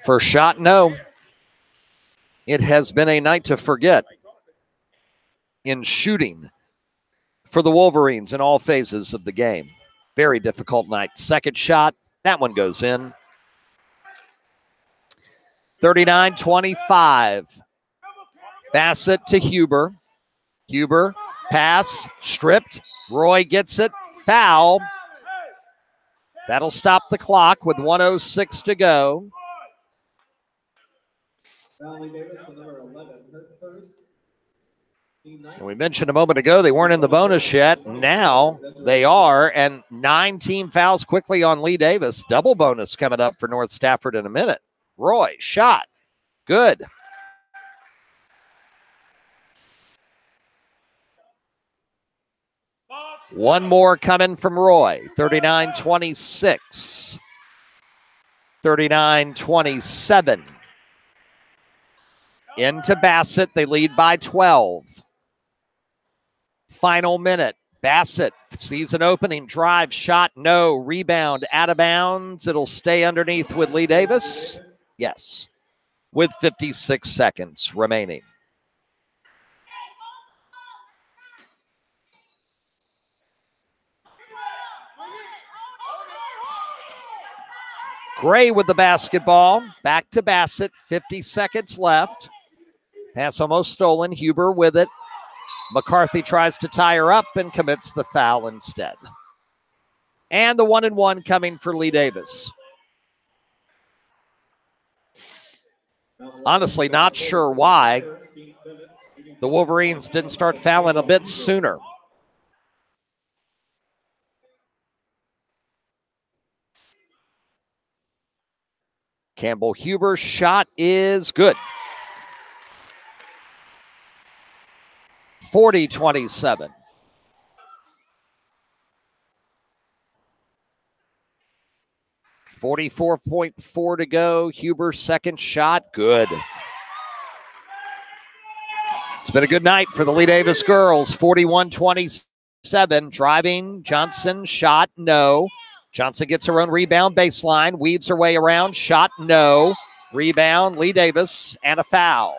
First shot, no. It has been a night to forget in shooting for the Wolverines in all phases of the game. Very difficult night. Second shot, that one goes in. 39-25. Bassett to Huber. Huber, pass, stripped. Roy gets it, foul. That'll stop the clock with 1:06 to go. And we mentioned a moment ago they weren't in the bonus yet. Now they are, and 9 team fouls quickly on Lee Davis. Double bonus coming up for North Stafford in a minute. Roy, shot, good. One more coming from Roy. 39-26. 39-27. Into Bassett. They lead by 12. Final minute. Bassett sees an opening. Drive, shot, no. Rebound, out of bounds. It'll stay underneath with Lee Davis. Yes. With 56 seconds remaining. Gray with the basketball. Back to Bassett. 50 seconds left. Pass almost stolen. Huber with it. McCarthy tries to tie her up and commits the foul instead. And the 1-and-1 coming for Lee Davis. Honestly, not sure why the Wolverines didn't start fouling a bit sooner. Campbell Huber's shot is good. 40-27. .4 to go. Huber's second shot, good. It's been a good night for the Lee Davis girls. 41-27. Driving, Johnson, shot, no. Johnson gets her own rebound baseline, weaves her way around, shot, no. Rebound, Lee Davis, and a foul.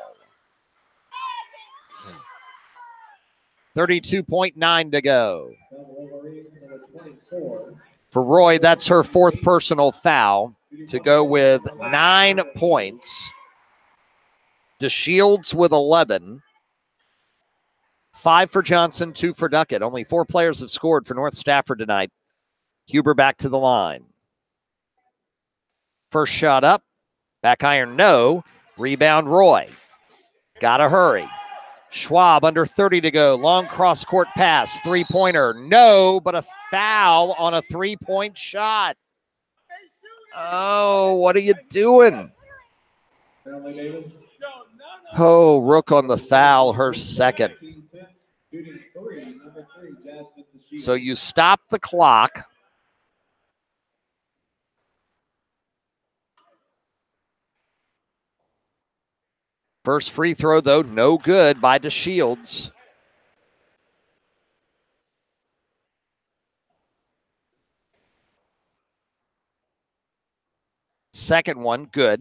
32.9 to go. For Roy, that's her 4th personal foul to go with 9 points. DeShields with 11. 5 for Johnson, 2 for Duckett. Only 4 players have scored for North Stafford tonight. Huber back to the line. First shot up. Back iron, no. Rebound, Roy. Gotta hurry. Schwab under 30 to go. Long cross-court pass. Three-pointer, no, but a foul on a 3-point shot. Oh, what are you doing? Oh, Rook on the foul, her second. So you stop the clock. First free throw, though, no good by DeShields. Second one, good.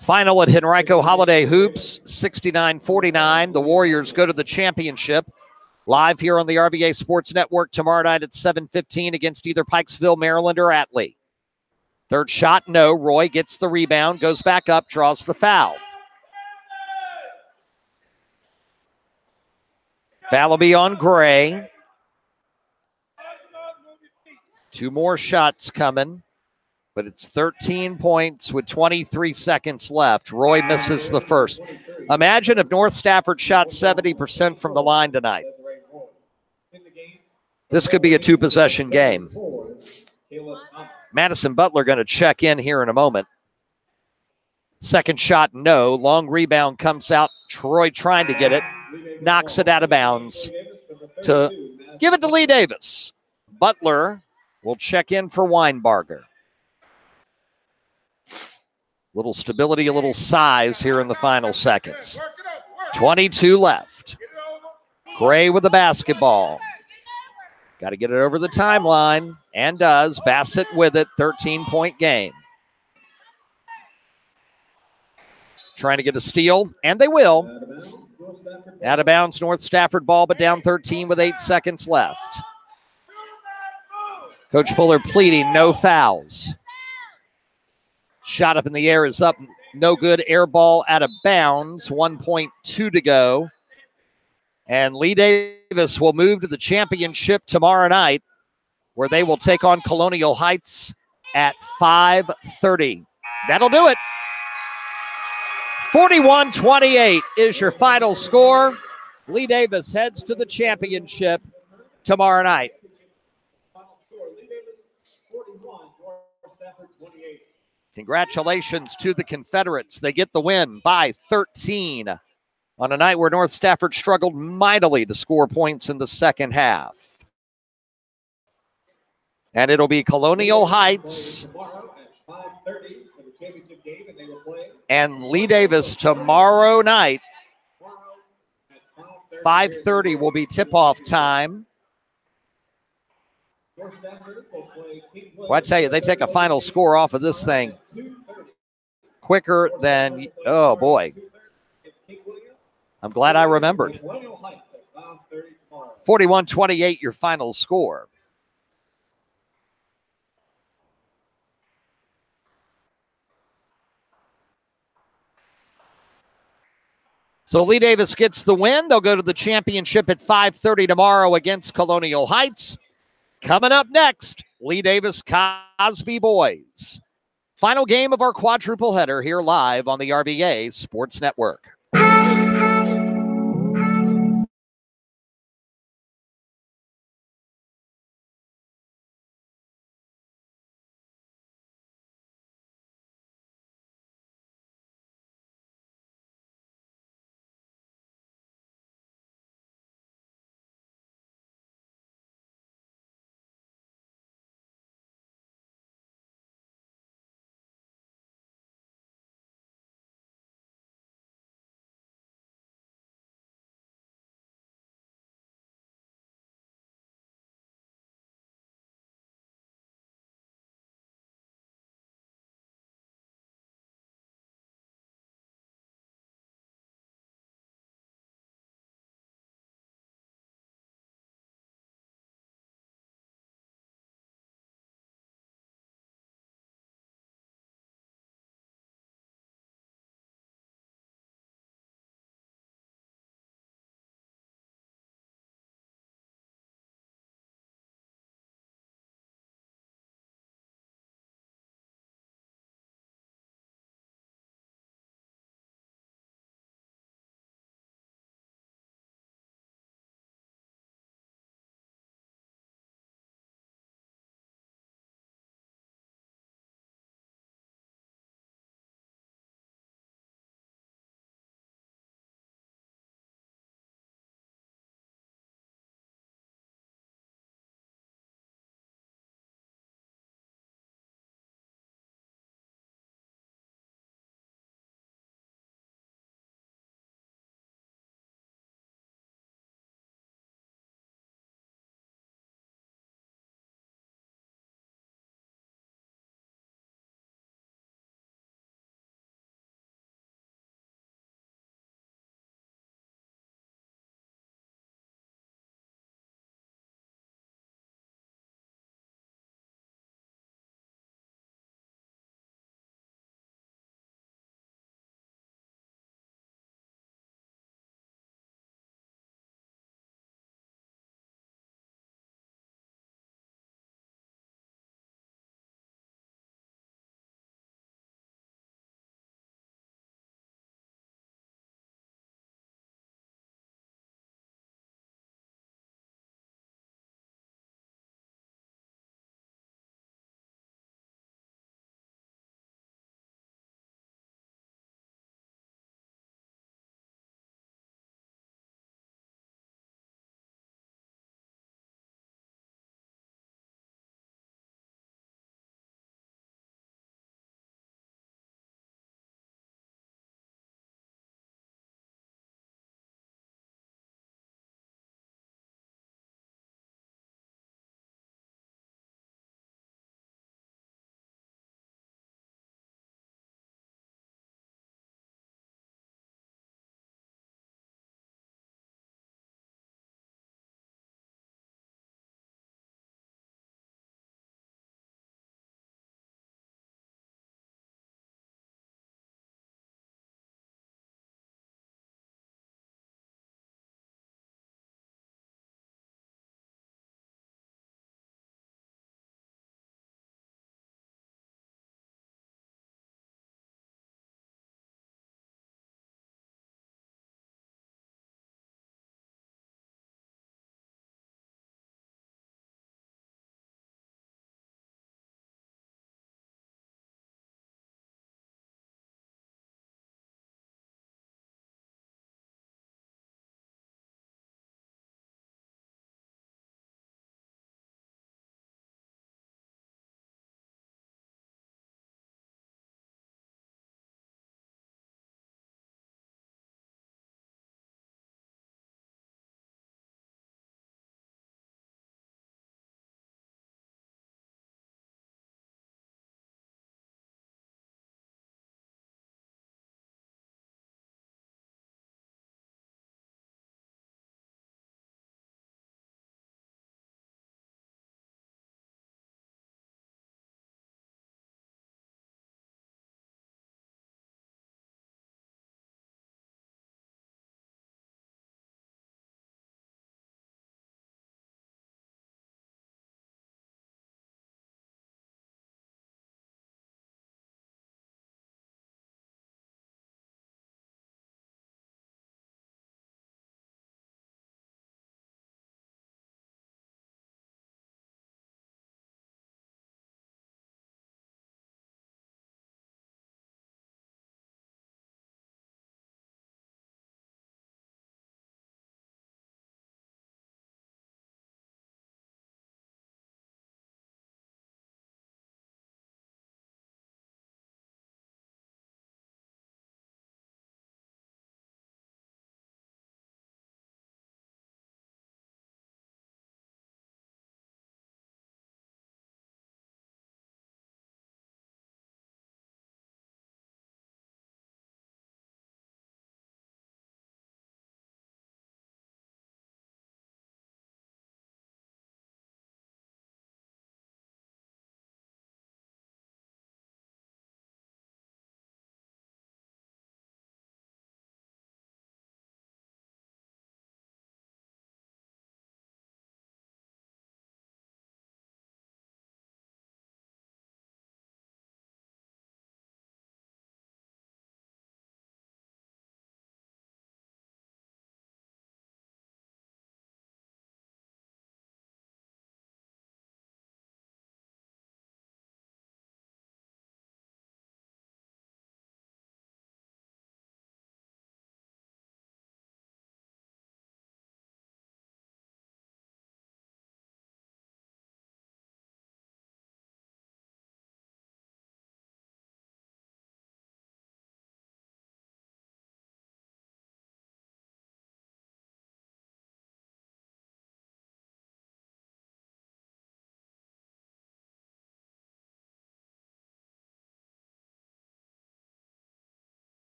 Final at Henrico Holiday Hoops, 69-49. The Warriors go to the championship. Live here on the RVA Sports Network tomorrow night at 7:15 against either Pikesville, Maryland, or Atlee. Third shot, no. Roy gets the rebound, goes back up, draws the foul. Foul will be on Gray. 2 more shots coming, but it's 13 points with 23 seconds left. Roy misses the first. Imagine if North Stafford shot 70% from the line tonight. This could be a 2-possession game. Madison Butler going to check in here in a moment. Second shot, no. Long rebound comes out. Troy trying to get it. Knocks it out of bounds to give it to Lee Davis. Butler will check in for Weinbarger. Little stability, a little size here in the final seconds. 22 left. Gray with the basketball. Got to get it over the timeline, and does. Bassett with it, 13-point game. Trying to get a steal, and they will. Out of bounds, North Stafford ball, but down 13 with 8 seconds left. Coach Fuller pleading no fouls. Shot up in the air is up, no good. Air ball out of bounds, 1.2 to go. And Lee Davis will move to the championship tomorrow night, where they will take on Colonial Heights at 5:30. That'll do it. 41-28 is your final score. Lee Davis heads to the championship tomorrow night. Congratulations to the Confederates. They get the win by 13 on a night where North Stafford struggled mightily to score points in the second half. And it'll be Colonial Heights and Lee Davis tomorrow night. 5:30 will be tip-off time. Well, I tell you, they take a final score off of this thing quicker than, oh boy. I'm glad I remembered. 41-28, your final score. So Lee Davis gets the win. They'll go to the championship at 5:30 tomorrow against Colonial Heights. Coming up next, Lee Davis Cosby boys. Final game of our quadruple header here live on the RVA Sports Network.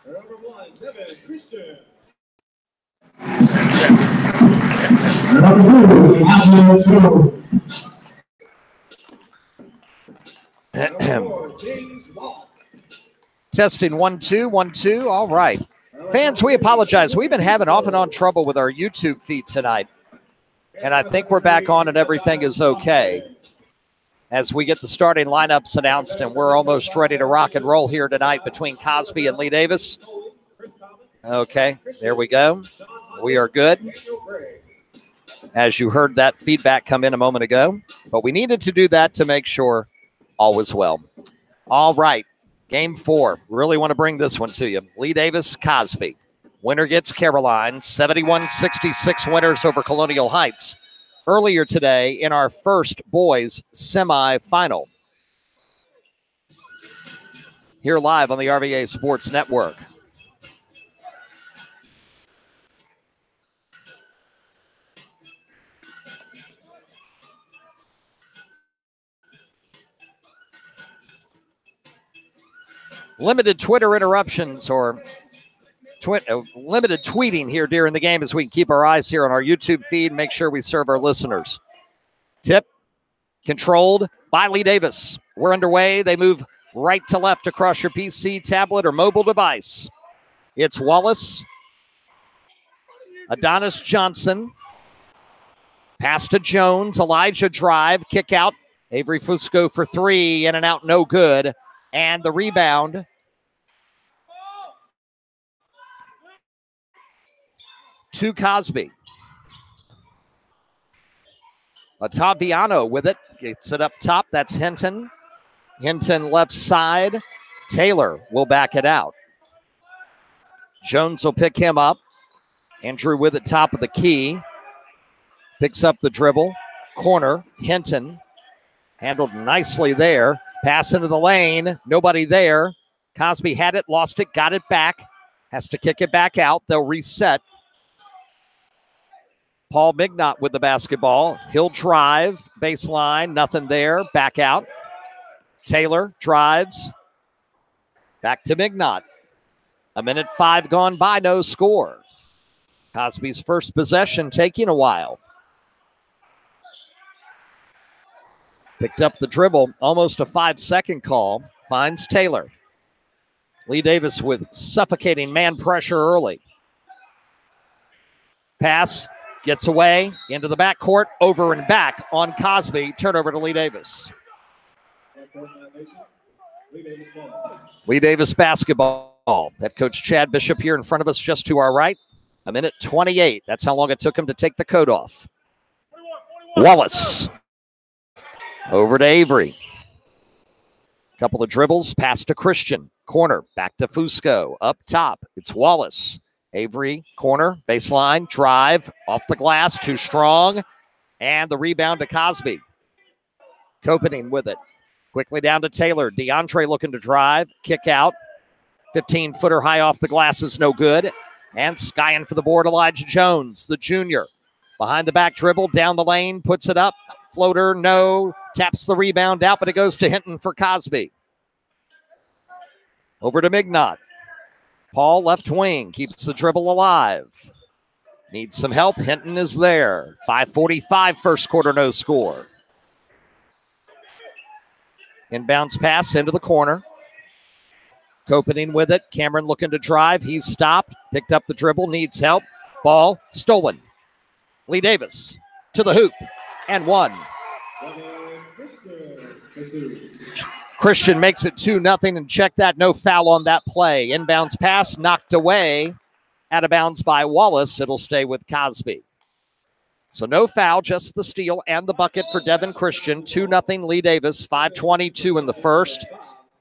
Number 1, Devin Christian. James Wallace. Testing 1 2 1 2. All right. Fans, we apologize. We've been having off and on trouble with our YouTube feed tonight. And I think we're back on and everything is okay as we get the starting lineups announced, and we're almost ready to rock and roll here tonight between Cosby and Lee Davis. Okay, there we go. We are good. As you heard that feedback come in a moment ago, but we needed to do that to make sure all was well. All right, game 4. Really want to bring this one to you. Lee Davis, Cosby. Winner gets Caroline, 71-66 winners over Colonial Heights earlier today in our first boys semifinal. Here live on the RVA Sports Network. Limited Twitter interruptions or limited tweeting here during the game as we can keep our eyes here on our YouTube feed and make sure we serve our listeners. Tip controlled by Lee Davis. We're underway. They move right to left across your PC, tablet, or mobile device. It's Wallace, Adonis Johnson, pass to Jones, Elijah drive, kick out, Avery Fusco for 3, in and out, no good. And the rebound to Cosby. Ottaviano with it. Gets it up top. That's Hinton. Hinton left side. Taylor will back it out. Jones will pick him up. Andrew with it top of the key. Picks up the dribble. Corner. Hinton. Handled nicely there. Pass into the lane. Nobody there. Cosby had it, lost it, got it back. Has to kick it back out. They'll reset. Paul Mignot with the basketball. He'll drive. Baseline. Nothing there. Back out. Taylor drives. Back to Mignot. 1:05 gone by. No score. Cosby's first possession taking a while. Picked up the dribble, almost a 5-second call. Finds Taylor. Lee Davis with suffocating man pressure early. Pass, gets away, into the backcourt, over and back on Cosby. Turnover to Lee Davis. Lee Davis basketball. Head coach Chad Bishop here in front of us just to our right. 1:28. That's how long it took him to take the coat off. Wallace. Over to Avery. Couple of dribbles. Pass to Christian. Corner. Back to Fusco. Up top. It's Wallace. Avery. Corner. Baseline. Drive. Off the glass. Too strong. And the rebound to Cosby. Kopening with it. Quickly down to Taylor. DeAndre looking to drive. Kick out. 15-footer high off the glass is no good. And skying for the board, Elijah Jones, the junior. Behind the back dribble. Down the lane. Puts it up. Floater, no. Taps the rebound out, but it goes to Hinton for Cosby. Over to Mignot. Paul, left wing, keeps the dribble alive. Needs some help. Hinton is there. 5:45 first quarter, no score. Inbounds pass into the corner. Kopening with it. Cameron looking to drive. He's stopped. Picked up the dribble. Needs help. Ball stolen. Lee Davis to the hoop. And one. Christian makes it 2-0, and check that. No foul on that play. Inbounds pass knocked away. Out of bounds by Wallace. It'll stay with Cosby. So no foul, just the steal and the bucket for Devin Christian. 2-0 Lee Davis. 5:22 in the first.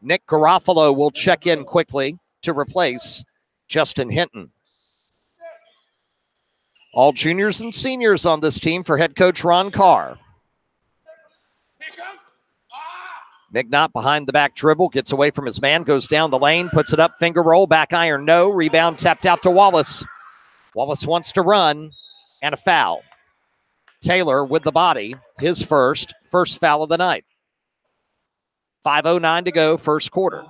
Nick Garofalo will check in quickly to replace Justin Hinton. All juniors and seniors on this team for head coach Ron Carr. Mignot behind the back dribble, gets away from his man, goes down the lane, puts it up, finger roll, back iron, no. Rebound tapped out to Wallace. Wallace wants to run, and a foul. Taylor with the body, his first foul of the night. 5:09 to go, first quarter.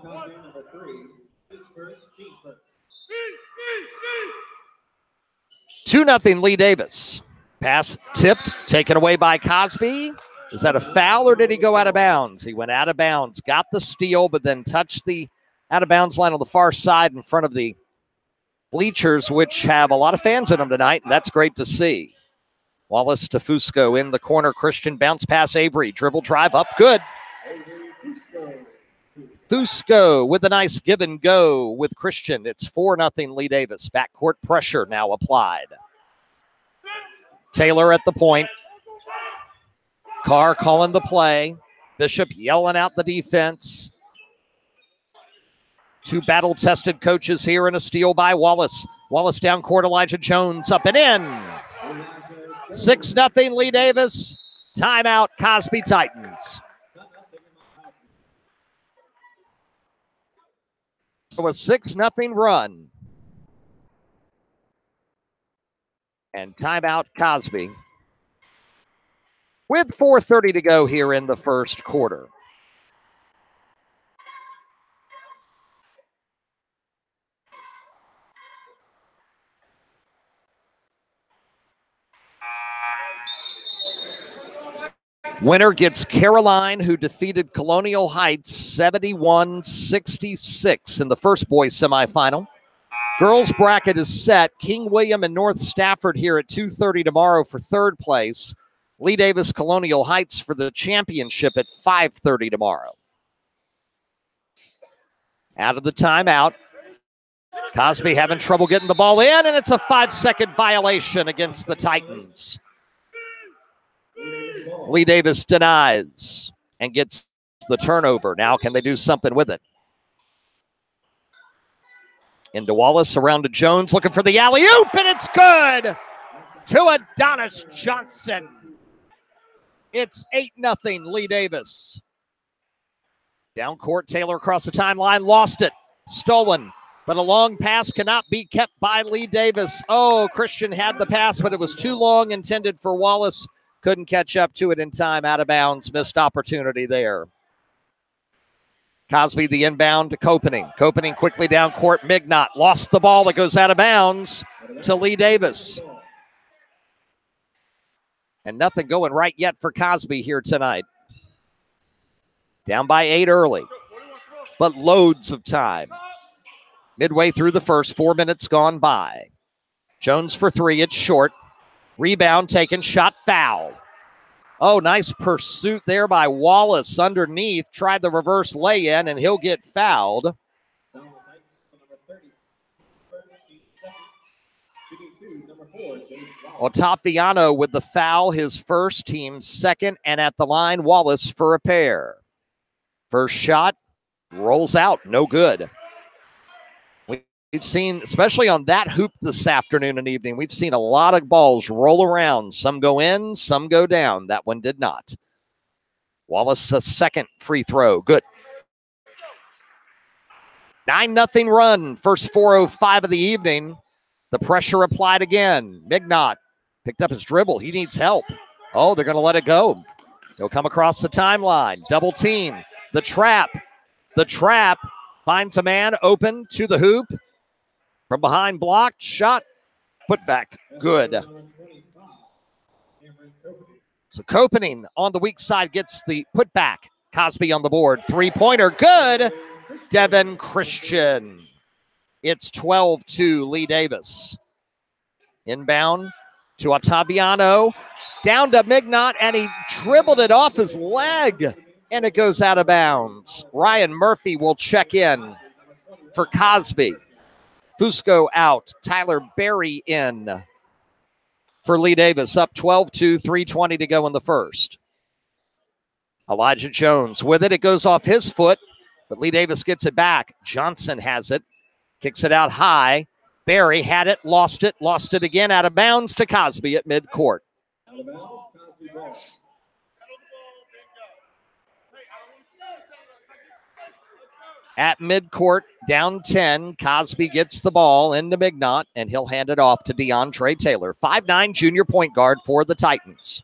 2-0 Lee Davis. Pass tipped, taken away by Cosby. Is that a foul or did he go out of bounds? He went out of bounds, got the steal, but then touched the out-of-bounds line on the far side in front of the bleachers, which have a lot of fans in them tonight, and that's great to see. Wallace to Fusco in the corner. Christian bounce pass Avery. Dribble drive up. Good. Fusco with a nice give and go with Christian. It's 4-0 Lee Davis. Backcourt pressure now applied. Taylor at the point. Carr calling the play. Bishop yelling out the defense. Two battle-tested coaches here in a steal by Wallace. Wallace down court. Elijah Jones up and in. 6-0 Lee Davis. Timeout Cosby Titans. So a 6-0 run. And timeout Cosby. With 4:30 to go here in the first quarter. Winner gets Caroline, who defeated Colonial Heights 71-66 in the first boys semifinal. Girls bracket is set. King William and North Stafford here at 2:30 tomorrow for third place. Lee Davis Colonial Heights for the championship at 5:30 tomorrow. Out of the timeout. Cosby having trouble getting the ball in, and it's a 5-second violation against the Titans. Lee Davis denies and gets the turnover. Now can they do something with it? Into Wallace, around to Jones, looking for the alley-oop, and it's good to Adonis Johnson. It's 8-0 Lee Davis. Down court, Taylor across the timeline, lost it, stolen, but a long pass cannot be kept by Lee Davis. Oh, Christian had the pass, but it was too long, intended for Wallace. Couldn't catch up to it in time, out of bounds, missed opportunity there. Cosby the inbound to Copening. Copening quickly down court. Mignot lost the ball. It goes out of bounds to Lee Davis. And nothing going right yet for Cosby here tonight. Down by 8 early, but loads of time. Midway through the first, 4 minutes gone by. Jones for three. It's short. Rebound taken. Shot foul. Oh, nice pursuit there by Wallace underneath. Tried the reverse lay-in, and he'll get fouled. Otaviano with the foul, his first, team's second, and at the line, Wallace for a pair. First shot, rolls out, no good. We've seen, especially on that hoop this afternoon and evening, we've seen a lot of balls roll around. Some go in, some go down. That one did not. Wallace, a second free throw. Good. 9-0 run. First 4:05 of the evening. The pressure applied again. Mignot picked up his dribble. He needs help. Oh, they're going to let it go. He'll come across the timeline. Double team. The trap. The trap finds a man open to the hoop. From behind, blocked, shot, put back, good. So Copening on the weak side gets the put back. Cosby on the board, three-pointer, good. Devin Christian. It's 12-2 Lee Davis. Inbound to Otaviano, down to Mignot, and he dribbled it off his leg, and it goes out of bounds. Ryan Murphy will check in for Cosby. Fusco out. Tyler Berry in for Lee Davis. Up 12-2, 3:20 to go in the first. Elijah Jones with it. It goes off his foot, but Lee Davis gets it back. Johnson has it. Kicks it out high. Berry had it, lost it again, out of bounds to Cosby at midcourt. Out of bounds, Cosby ball. At midcourt, down 10, Cosby gets the ball into Mignot, and he'll hand it off to DeAndre Taylor, 5'9" junior point guard for the Titans.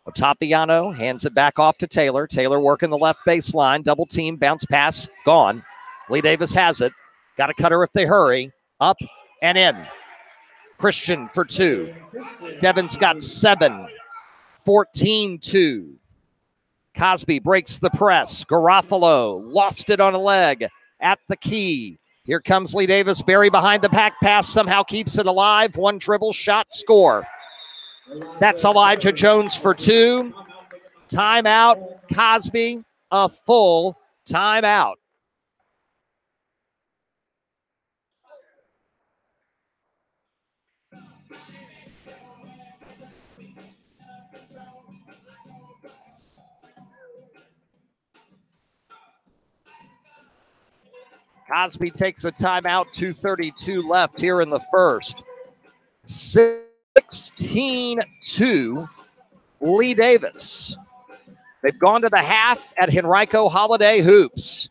Otaviano hands it back off to Taylor. Taylor working the left baseline, double team, bounce pass, gone. Lee Davis has it. Got a cutter if they hurry. Up and in. Christian for 2. Devon's got 7. 14-2. Cosby breaks the press. Garofalo lost it on a leg at the key. Here comes Lee Davis. Barry behind the pack pass somehow keeps it alive. 1 dribble shot, score. That's Elijah Jones for 2. Timeout, Cosby, a full timeout. Cosby takes a timeout, 2:32 left here in the first. 16-2, Lee Davis. They've gone to the half at Henrico Holiday Hoops.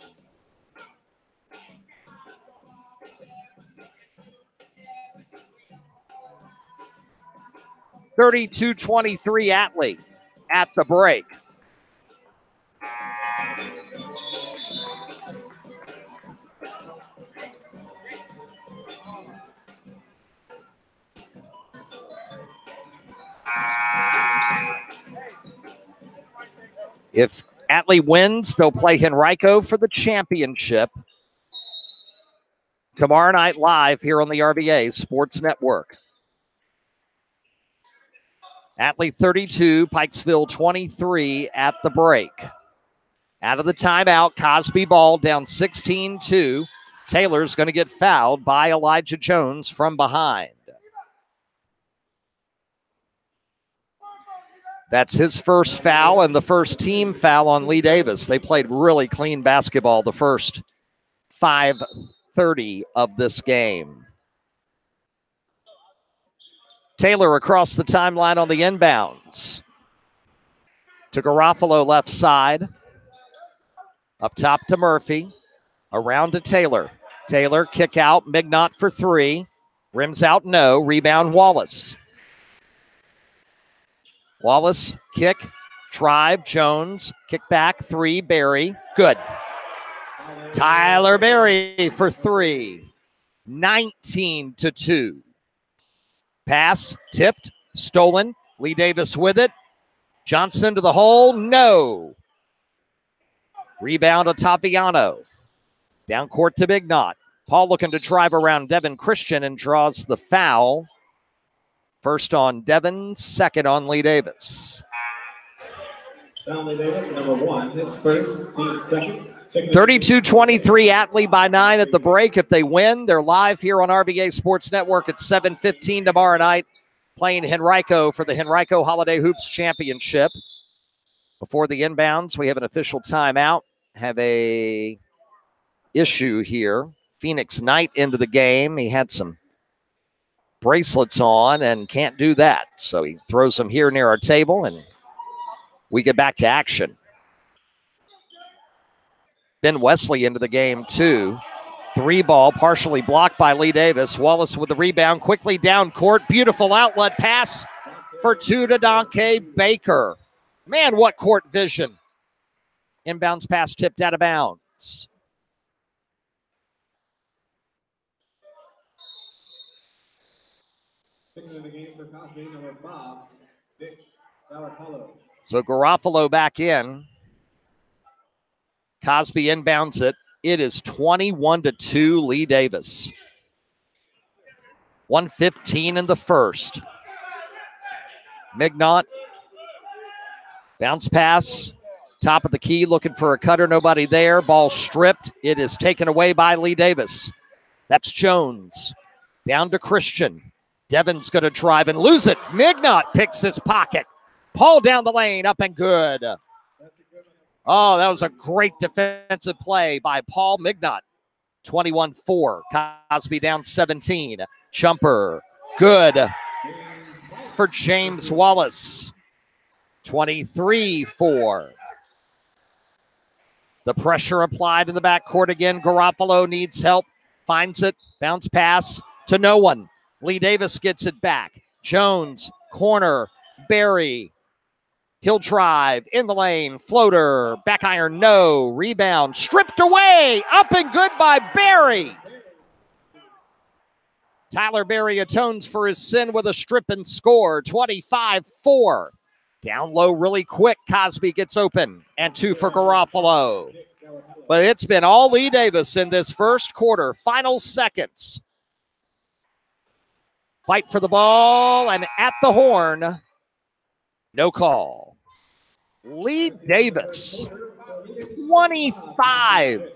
(32-23) Atlee at the break. If Atlee wins, they'll play Henrico for the championship tomorrow night live here on the RVA Sports Network. Atlee 32, Pikesville 23 at the break. Out of the timeout, Cosby ball down 16-2. Taylor's going to get fouled by Elijah Jones from behind. That's his first foul and the first team foul on Lee Davis. They played really clean basketball the first 5:30 of this game. Taylor across the timeline on the inbounds. To Garofalo left side. Up top to Murphy. Around to Taylor. Taylor kick out. Mignot for 3. Rims out, no. Rebound Wallace. Wallace, kick, drive, Jones, kick back, 3, Barry, good. Tyler Barry for 3, 19-2. Pass, tipped, stolen, Lee Davis with it. Johnson to the hole, no. Rebound Ottaviano. Down court to Mignot. Paul looking to drive around Devin Christian and draws the foul. First on Devin, second on Lee Davis. Lee Davis, number 1, his first, team second. 32-23, Atlee by 9 at the break. If they win, they're live here on RVA Sports Network at 7:15 tomorrow night, playing Henrico for the Henrico Holiday Hoops Championship. Before the inbounds, we have an official timeout. Have a issue here. Phoenix Knight into the game. He had some bracelets on and can't do that. So he throws them here near our table and we get back to action. Ben Wesley into the game too. 3 ball, partially blocked by Lee Davis. Wallace with the rebound, quickly down court. Beautiful outlet pass for 2 to Donkey Baker. Man, what court vision. Inbounds pass tipped out of bounds. In the game for Cosby, number 5, Dick Garofalo. So Garofalo back in. Cosby inbounds it. It is 21-2 Lee Davis. 1:15 in the first. Mignot. Bounce pass. Top of the key looking for a cutter. Nobody there. Ball stripped. It is taken away by Lee Davis. That's Jones. Down to Christian. Devon's going to drive and lose it. Mignot picks his pocket. Paul down the lane, up and good. Oh, that was a great defensive play by Paul Mignot. 21-4. Cosby down 17. Jumper, good for James Wallace. 23-4. The pressure applied in the backcourt again. Garofalo needs help. Finds it. Bounce pass to no one. Lee Davis gets it back. Jones, corner, Barry. He'll drive in the lane. Floater, back iron, no. Rebound, stripped away. Up and good by Barry. Tyler Berry atones for his sin with a strip and score, 25-4. Down low really quick, Cosby gets open, and 2 for Garofalo. But it's been all Lee Davis in this first quarter. Final seconds. Fight for the ball, and at the horn, no call. Lee Davis, 25.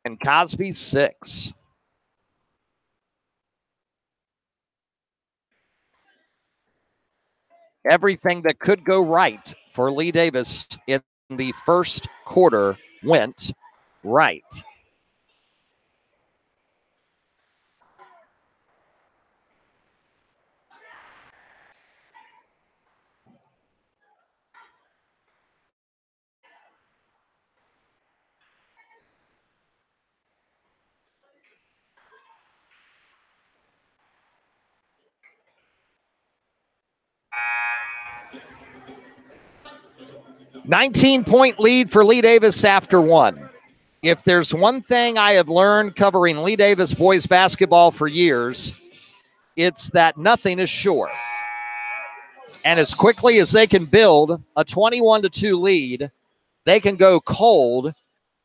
And Cosby, 6. Everything that could go right for Lee Davis in the first quarter went right. $19-point lead for Lee Davis after 1. If there's one thing I have learned covering Lee Davis boys basketball for years, it's that nothing is sure. And as quickly as they can build a 21-2 lead, they can go cold,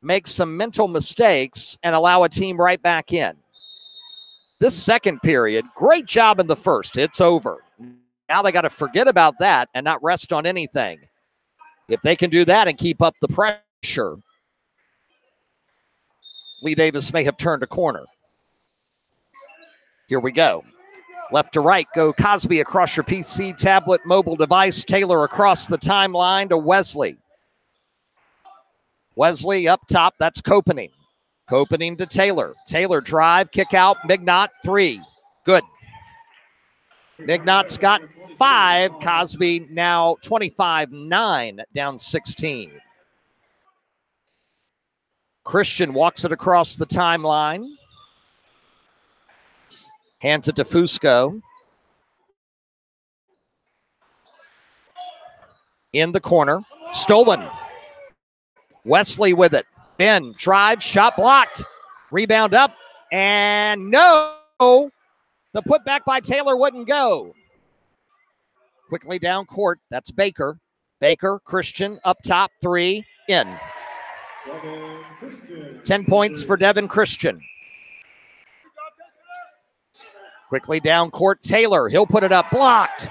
make some mental mistakes, and allow a team right back in. This second period, great job in the first. It's over. Now they got to forget about that and not rest on anything. If they can do that and keep up the pressure, Lee Davis may have turned a corner. Here we go. Left to right, go Cosby across your PC, tablet, mobile device. Taylor across the timeline to Wesley. Wesley up top, that's Koepening. Koepening to Taylor. Taylor drive, kick out, Mignot, 3. Good. Mignot's got 5. Cosby now 25-9, down 16. Christian walks it across the timeline. Hands it to Fusco. In the corner. Stolen. Wesley with it. Ben, drive, shot blocked. Rebound up, and no. The putback by Taylor wouldn't go. Quickly down court, that's Baker. Baker, Christian, up top, 3, in. 10 points for Devin Christian. Quickly down court, Taylor. He'll put it up, blocked.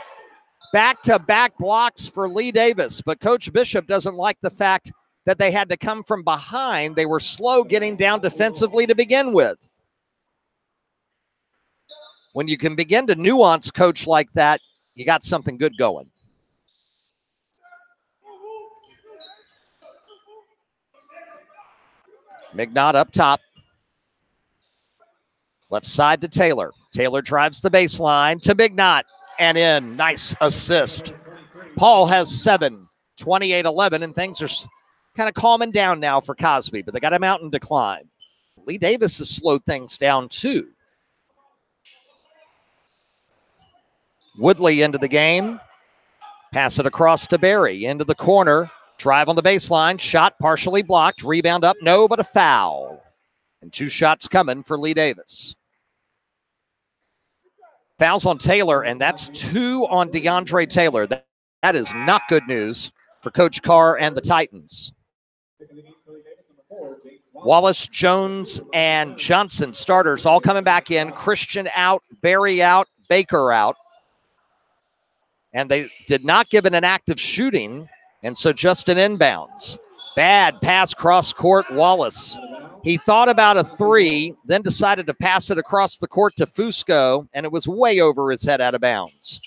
Back-to-back blocks for Lee Davis, but Coach Bishop doesn't like the fact that they had to come from behind. They were slow getting down defensively to begin with. When you can begin to nuance coach like that, you got something good going. Mignot up top. Left side to Taylor. Taylor drives the baseline to Mignot and in. Nice assist. Paul has 7, 28-11, and things are kind of calming down now for Cosby, but they got a mountain to climb. Lee Davis has slowed things down too. Woodley into the game. Pass it across to Berry. Into the corner. Drive on the baseline. Shot partially blocked. Rebound up. No, but a foul. And 2 shots coming for Lee Davis. Fouls on Taylor, and that's 2 on DeAndre Taylor. That is not good news for Coach Carr and the Titans. Wallace, Jones, and Johnson starters all coming back in. Christian out, Berry out, Baker out. And they did not give it an active shooting, and so just an inbounds. Bad pass cross court, Wallace. He thought about a 3, then decided to pass it across the court to Fusco, and it was way over his head out of bounds.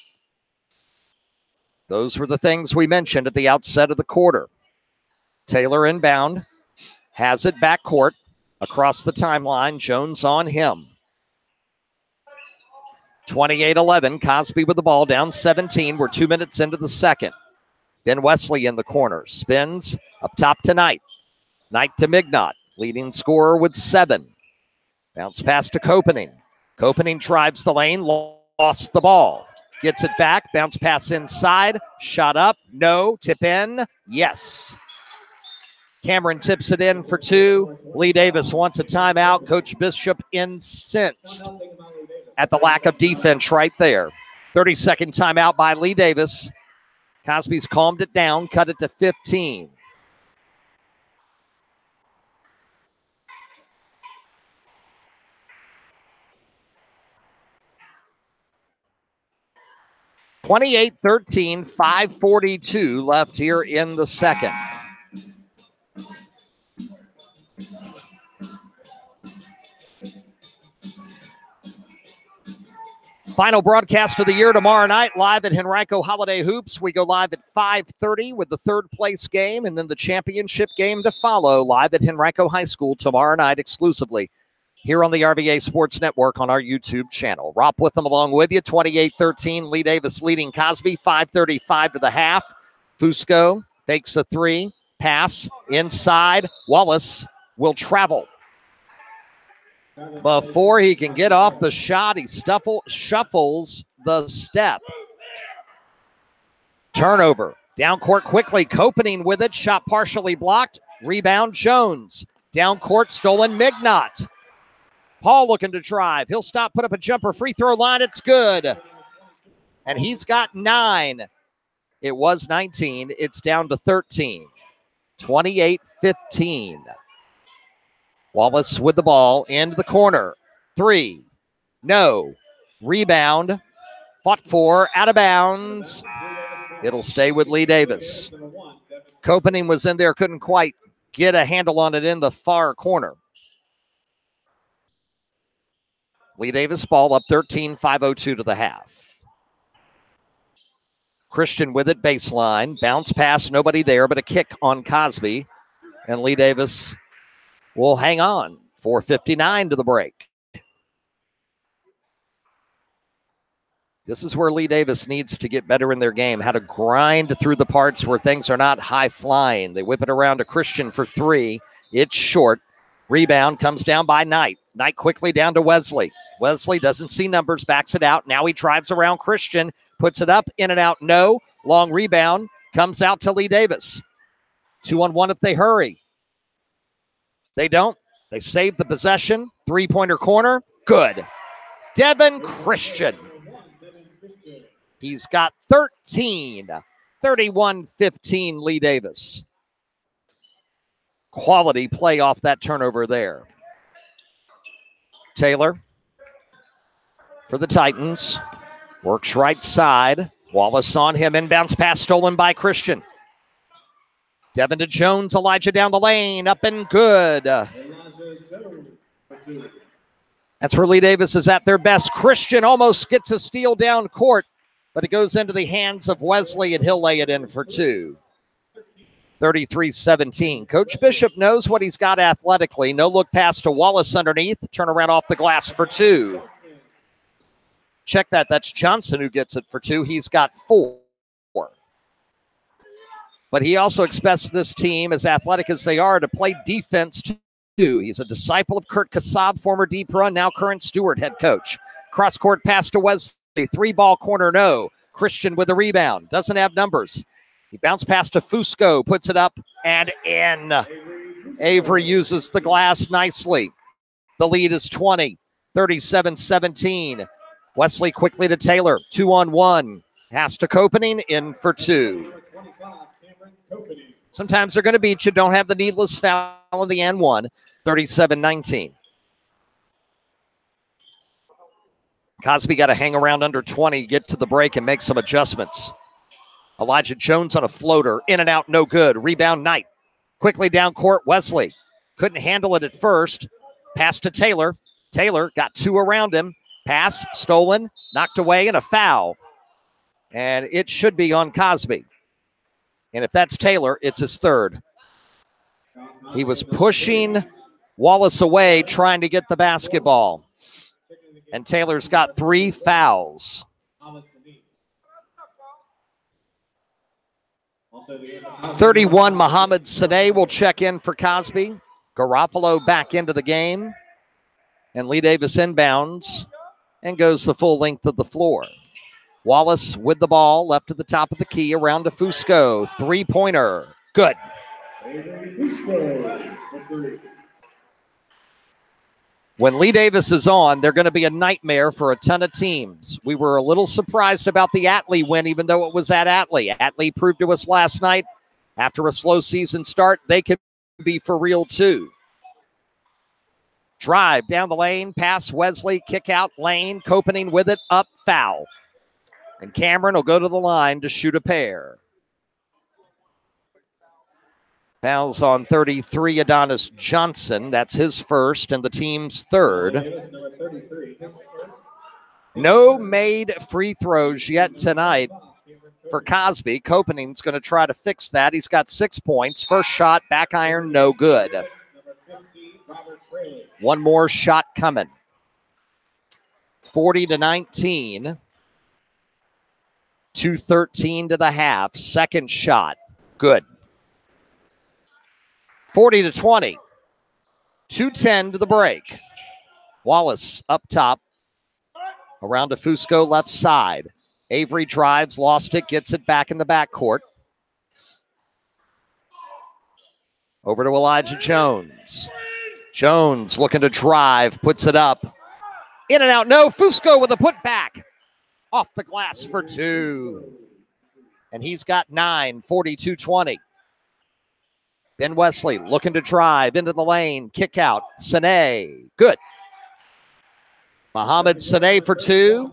Those were the things we mentioned at the outset of the quarter. Taylor inbound, has it back court, across the timeline, Jones on him. 28-11, Cosby with the ball, down 17. We're 2 minutes into the second. Ben Wesley in the corner, spins up top to Knight. Knight to Mignot, leading scorer with 7. Bounce pass to Koepening. Koepening drives the lane, lost the ball. Gets it back, bounce pass inside, shot up, no, tip in, yes. Cameron tips it in for two. Lee Davis wants a timeout. Coach Bishop incensed at the lack of defense right there. 30-second timeout by Lee Davis. Cosby's calmed it down, cut it to 15. (28-13), 5:42 left here in the second. Final broadcast of the year tomorrow night, live at Henrico Holiday Hoops. We go live at 5:30 with the third place game and then the championship game to follow live at Henrico High School tomorrow night exclusively here on the RVA Sports Network on our YouTube channel. Rob with them along with you, 28-13. Lee Davis leading Cosby, 5:35 to the half. Fusco fakes a three, pass inside. Wallace will travel. Before he can get off the shot, he shuffles the step. Turnover. Down court quickly. Copening with it. Shot partially blocked. Rebound Jones. Down court stolen Mignot. Paul looking to drive. He'll stop, put up a jumper. Free throw line. It's good. And he's got 9. It was 19. It's down to 13. 28-15. Wallace with the ball into the corner. 3. No. Rebound. Fought for. Out of bounds. It'll stay with Lee Davis. Copening was in there. Couldn't quite get a handle on it in the far corner. Lee Davis ball up 13, 5:02 to the half. Christian with it, baseline. Bounce pass, nobody there, but a kick on Cosby. And Lee Davis will hang on. 4:59 to the break. This is where Lee Davis needs to get better in their game, how to grind through the parts where things are not high flying. They whip it around to Christian for 3. It's short. Rebound comes down by Knight. Knight quickly down to Wesley. Wesley doesn't see numbers, backs it out. Now he drives around Christian, puts it up, in and out, no. Long rebound, comes out to Lee Davis. 2-on-1 if they hurry. They don't. They save the possession. Three-pointer corner, good. Devin Christian. He's got 13. 31-15 Lee Davis. Quality play off that turnover there. Taylor for the Titans. Works right side. Wallace on him. Inbounds pass stolen by Christian. Devin to Jones. Elijah down the lane. Up and good. That's where Lee Davis is at their best. Christian almost gets a steal down court, but it goes into the hands of Wesley, and he'll lay it in for 2. 33-17. Coach Bishop knows what he's got athletically. No look pass to Wallace underneath. Turn around off the glass for 2. Check that. That's Johnson who gets it for 2. He's got 4. But he also expects this team, as athletic as they are, to play defense too. He's a disciple of Kurt Kassab, former Deep Run, now current Stewart head coach. Cross-court pass to Wesley. 3-ball corner, no. Christian with the rebound. Doesn't have numbers. He bounced past to Fusco, puts it up and in. Avery uses the glass nicely. The lead is 20, 37-17. Wesley quickly to Taylor, 2-on-1. Has to Copening, in for 2. Sometimes they're going to beat you. Don't have the needless foul in the N1, 37-19. Cosby got to hang around under 20, get to the break and make some adjustments. Elijah Jones on a floater. In and out, no good. Rebound Knight. Quickly down court, Wesley. Couldn't handle it at first. Pass to Taylor. Taylor got 2 around him. Pass, stolen, knocked away, and a foul. And it should be on Cosby. And if that's Taylor, it's his 3rd. He was pushing Wallace away, trying to get the basketball. And Taylor's got 3 fouls. 31, Mohamed Sadeh will check in for Cosby. Garofalo back into the game. And Lee Davis inbounds and goes the full length of the floor. Wallace with the ball, left at the top of the key, around to Fusco. 3-pointer, good. When Lee Davis is on, they're going to be a nightmare for a ton of teams. We were a little surprised about the Atlee win, even though it was at Atlee. Atlee proved to us last night, after a slow season start, they could be for real too. Drive down the lane, pass Wesley, kick out lane, Copening with it, up, foul. And Cameron will go to the line to shoot a pair. Fouls on 33, Adonis Johnson. That's his first and the team's third. No made free throws yet tonight for Cosby. Copening's going to try to fix that. He's got 6 points. First shot, back iron, no good. One more shot coming. 40-19. 2:13 to the half. Second shot, good. 40-20. 2:10 to the break. Wallace up top. Around to Fusco left side. Avery drives, lost it, gets it back in the backcourt. Over to Elijah Jones. Jones looking to drive, puts it up. In and out, no. Fusco with a putback. Off the glass for two. And he's got 9, 42-20. Ben Wesley looking to drive into the lane. Kick out. Sane. Good. Mohamed Sane for two.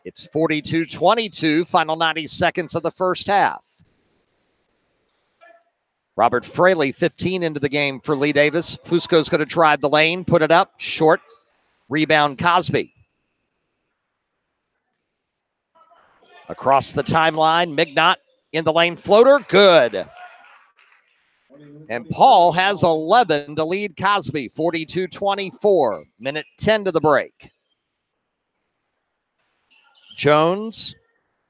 It's 42-22. Final 90 seconds of the first half. Robert Fraley, 15 into the game for Lee Davis. Fusco's going to drive the lane. Put it up. Short. Rebound Cosby. Across the timeline. Mignot in the lane. Floater. Good. And Paul has 11 to lead Cosby, 42-24. Minute 10 to the break. Jones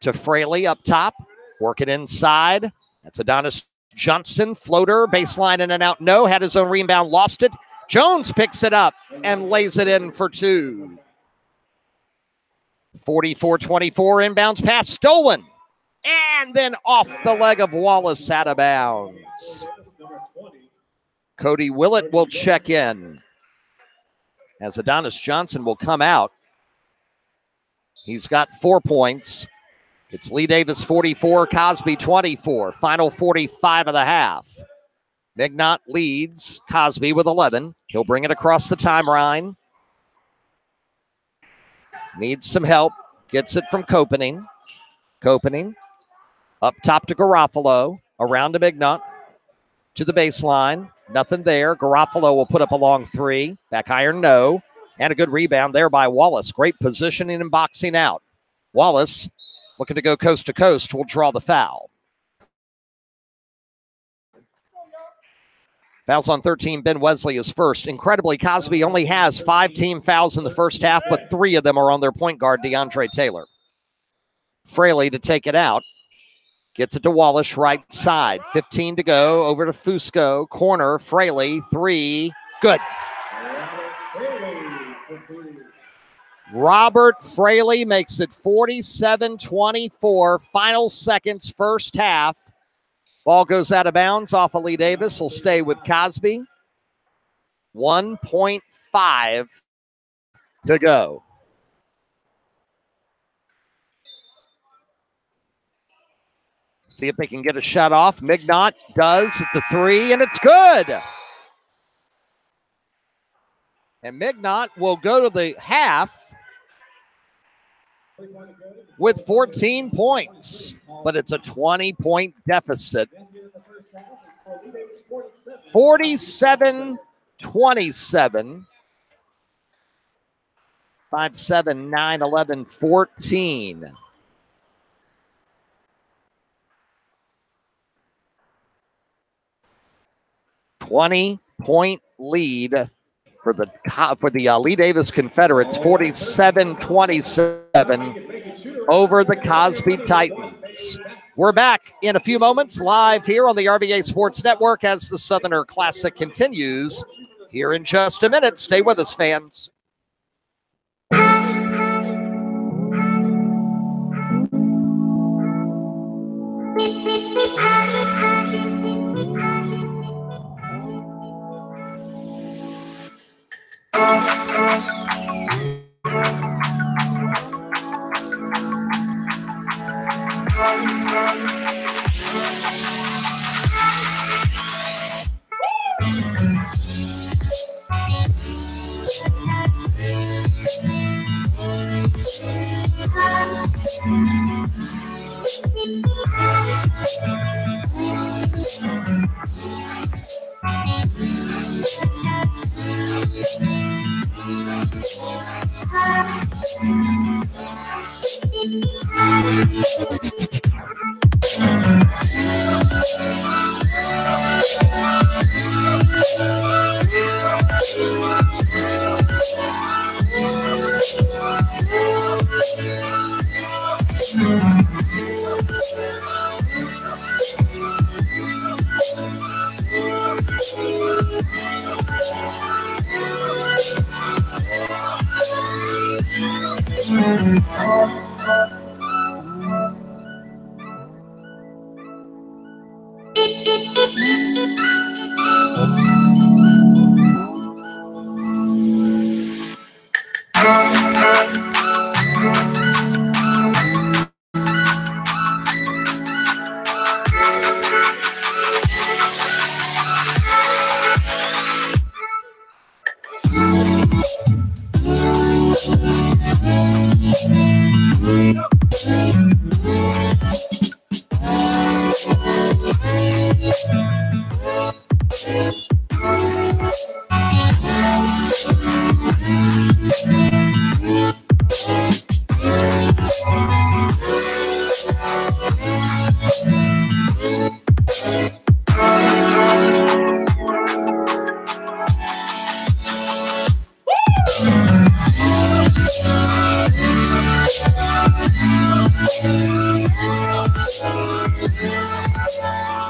to Fraley up top. Work it inside. That's Adonis Johnson. Floater, baseline in and out. No, had his own rebound, lost it. Jones picks it up and lays it in for two. 44-24, inbounds pass stolen. And then off the leg of Wallace, out of bounds. Cody Willett will check in as Adonis Johnson will come out. He's got 4 points. It's Lee Davis 44, Cosby 24. Final 45 of the half. Mignot leads Cosby with 11. He'll bring it across the timeline. Needs some help. Gets it from Copening. Copening up top to Garofalo. Around to Mignot. To the baseline. Nothing there. Garofalo will put up a long three. Back iron, no. And a good rebound there by Wallace. Great positioning and boxing out. Wallace, looking to go coast to coast, will draw the foul. Fouls on 13. Ben Wesley is first. Incredibly, Cosby only has 5 team fouls in the first half, but 3 of them are on their point guard, DeAndre Taylor. Fraley to take it out. Gets it to Wallace, right side. 15 to go. Over to Fusco. Corner. Fraley. 3. Good. Robert Fraley makes it 47-24. Final seconds, first half. Ball goes out of bounds off of Lee Davis. Will stay with Cosby. 1.5 to go. See if they can get a shot off. Mignot does at the 3, and it's good. And Mignot will go to the half with 14 points, but it's a 20-point deficit. 47-27. 5-7, 9, 11, 14. $20-point lead for the Lee Davis Confederates, 47-27 over the Cosby Titans. We're back in a few moments live here on the RBA Sports Network as the Southerner Classic continues here in just a minute. Stay with us, fans.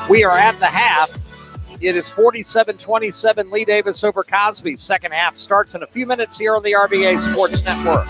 We are at the half. It is 47-27, Lee Davis over Cosby. Second half starts in a few minutes here on the RBA Sports Network.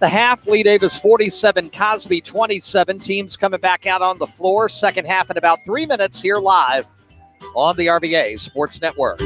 At the half, Lee Davis 47, Cosby 27. Teams coming back out on the floor. Second half in about 3 minutes here live on the RBA Sports Network.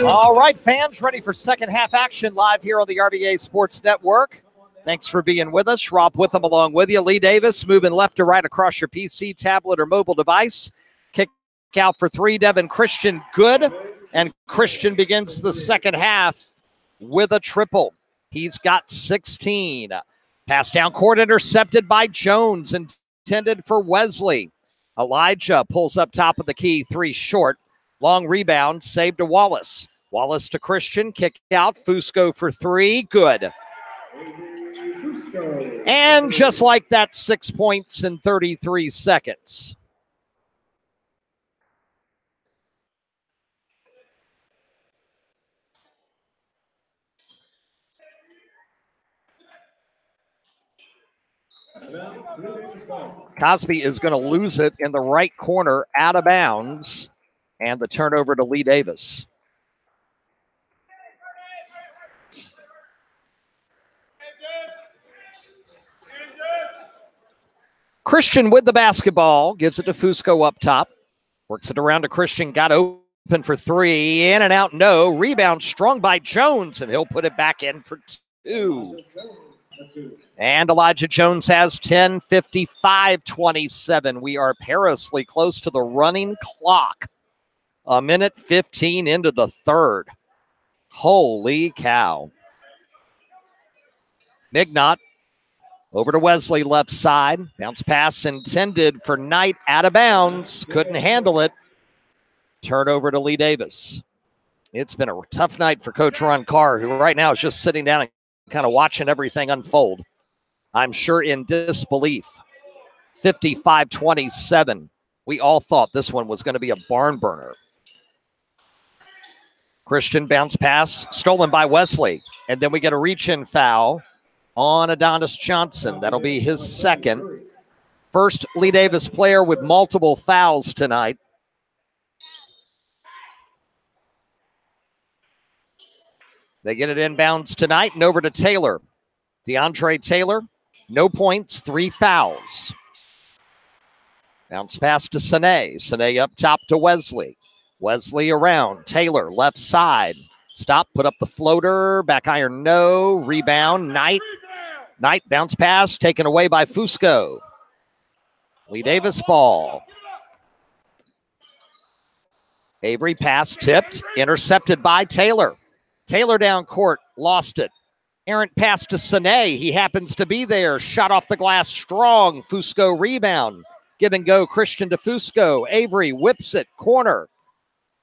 All right, fans, ready for second half action live here on the RBA Sports Network. Thanks for being with us. Rob Witham along with you. Lee Davis moving left to right across your PC, tablet, or mobile device. Kick out for three, Devin Christian, good. And Christian begins the second half with a triple. He's got 16. Pass down court intercepted by Jones, intended for Wesley. Elijah pulls up top of the key, three short. Long rebound, saved to Wallace. Wallace to Christian, kick out. Fusco for three, good. And just like that, 6 points in 33 seconds. Cosby is going to lose it in the right corner, out of bounds, and the turnover to Lee Davis. Christian with the basketball, gives it to Fusco up top. Works it around to Christian. Got open for three. In and out, no. Rebound strung by Jones, and he'll put it back in for two. And Elijah Jones has 10, 55-27. We are perilously close to the running clock. A minute 15 into the third. Holy cow. Mignot over to Wesley, left side. Bounce pass intended for Knight, out of bounds. Couldn't handle it. Turnover to Lee Davis. It's been a tough night for Coach Ron Carr, who right now is just sitting down and kind of watching everything unfold. I'm sure in disbelief. 55-27. We all thought this one was going to be a barn burner. Christian bounce pass, stolen by Wesley. And then we get a reach-in foul on Adonis Johnson. That'll be his second. First Lee Davis player with multiple fouls tonight. They get it inbounds tonight and over to Taylor. DeAndre Taylor, no points, 3 fouls. Bounce pass to Sane. Sane up top to Wesley. Wesley around. Taylor, left side. Stop, put up the floater. Back iron, no. Rebound, Knight. Knight, bounce pass, taken away by Fusco. Lee Davis ball. Avery pass tipped, intercepted by Taylor. Taylor down court, lost it. Errant pass to Sane. He happens to be there. Shot off the glass strong. Fusco rebound. Give and go Christian to Fusco. Avery whips it, corner.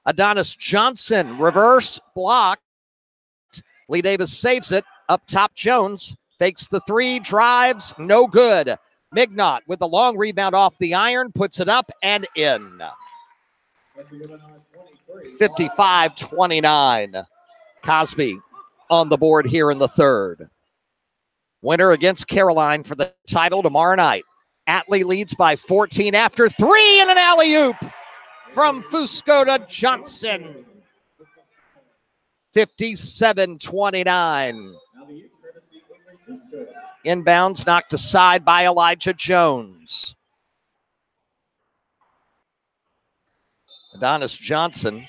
Adonis Johnson, reverse, blocked. Lee Davis saves it. Up top, Jones. Fakes the three, drives, no good. Mignot with the long rebound off the iron, puts it up and in. 55-29. Cosby on the board here in the third. Winner against Caroline for the title tomorrow night. Atlee leads by 14 after three and an alley-oop from Fusco to Johnson. 57-29. Inbounds knocked aside by Elijah Jones. Adonis Johnson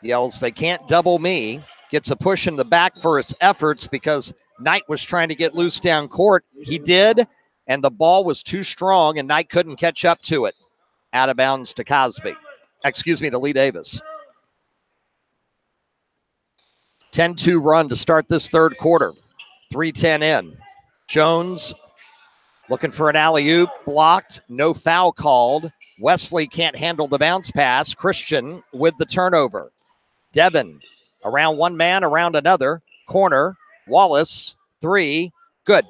yells, "They can't double me." Gets a push in the back for his efforts because Knight was trying to get loose down court. He did, and the ball was too strong, and Knight couldn't catch up to it. Out of bounds to Cosby. Excuse me, to Lee Davis. 10-2 run to start this third quarter. 3:10 in. Jones looking for an alley-oop, blocked, no foul called. Wesley can't handle the bounce pass. Christian with the turnover. Devin around one man, around another. Corner, Wallace, three, good.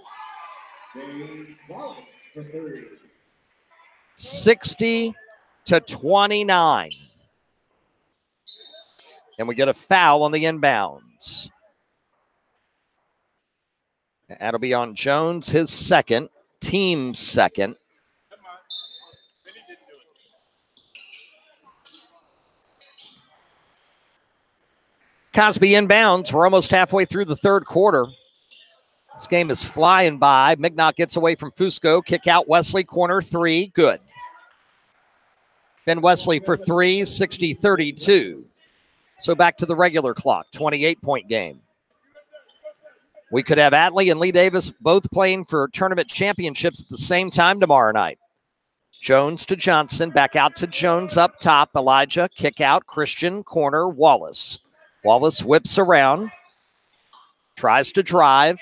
James Wallace for three. 60-29. And we get a foul on the inbounds. That'll be on Jones, his second, team's second. Cosby inbounds. We're almost halfway through the third quarter. This game is flying by. Mignot gets away from Fusco. Kick out Wesley, corner three, good. Ben Wesley for three, 60-32. So back to the regular clock, 28-point game. We could have Atlee and Lee Davis both playing for tournament championships at the same time tomorrow night. Jones to Johnson, back out to Jones up top. Elijah, kick out, Christian, corner, Wallace. Wallace whips around, tries to drive,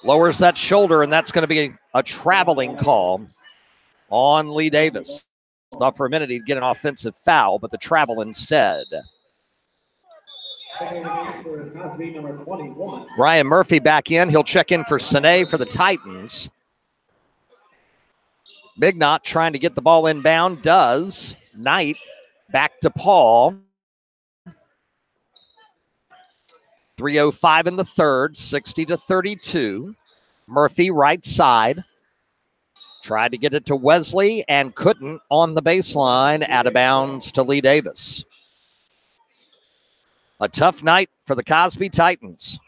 lowers that shoulder, and that's going to be a traveling call on Lee Davis. Thought for a minute he'd get an offensive foul, but the travel instead. Ryan Murphy back in. He'll check in for Sane for the Titans. Mignot trying to get the ball inbound. Does. Knight back to Paul. 3:05 in the third, 60-32. Murphy right side. Tried to get it to Wesley and couldn't on the baseline. Out of bounds to Lee Davis. A tough night for the Cosby Titans.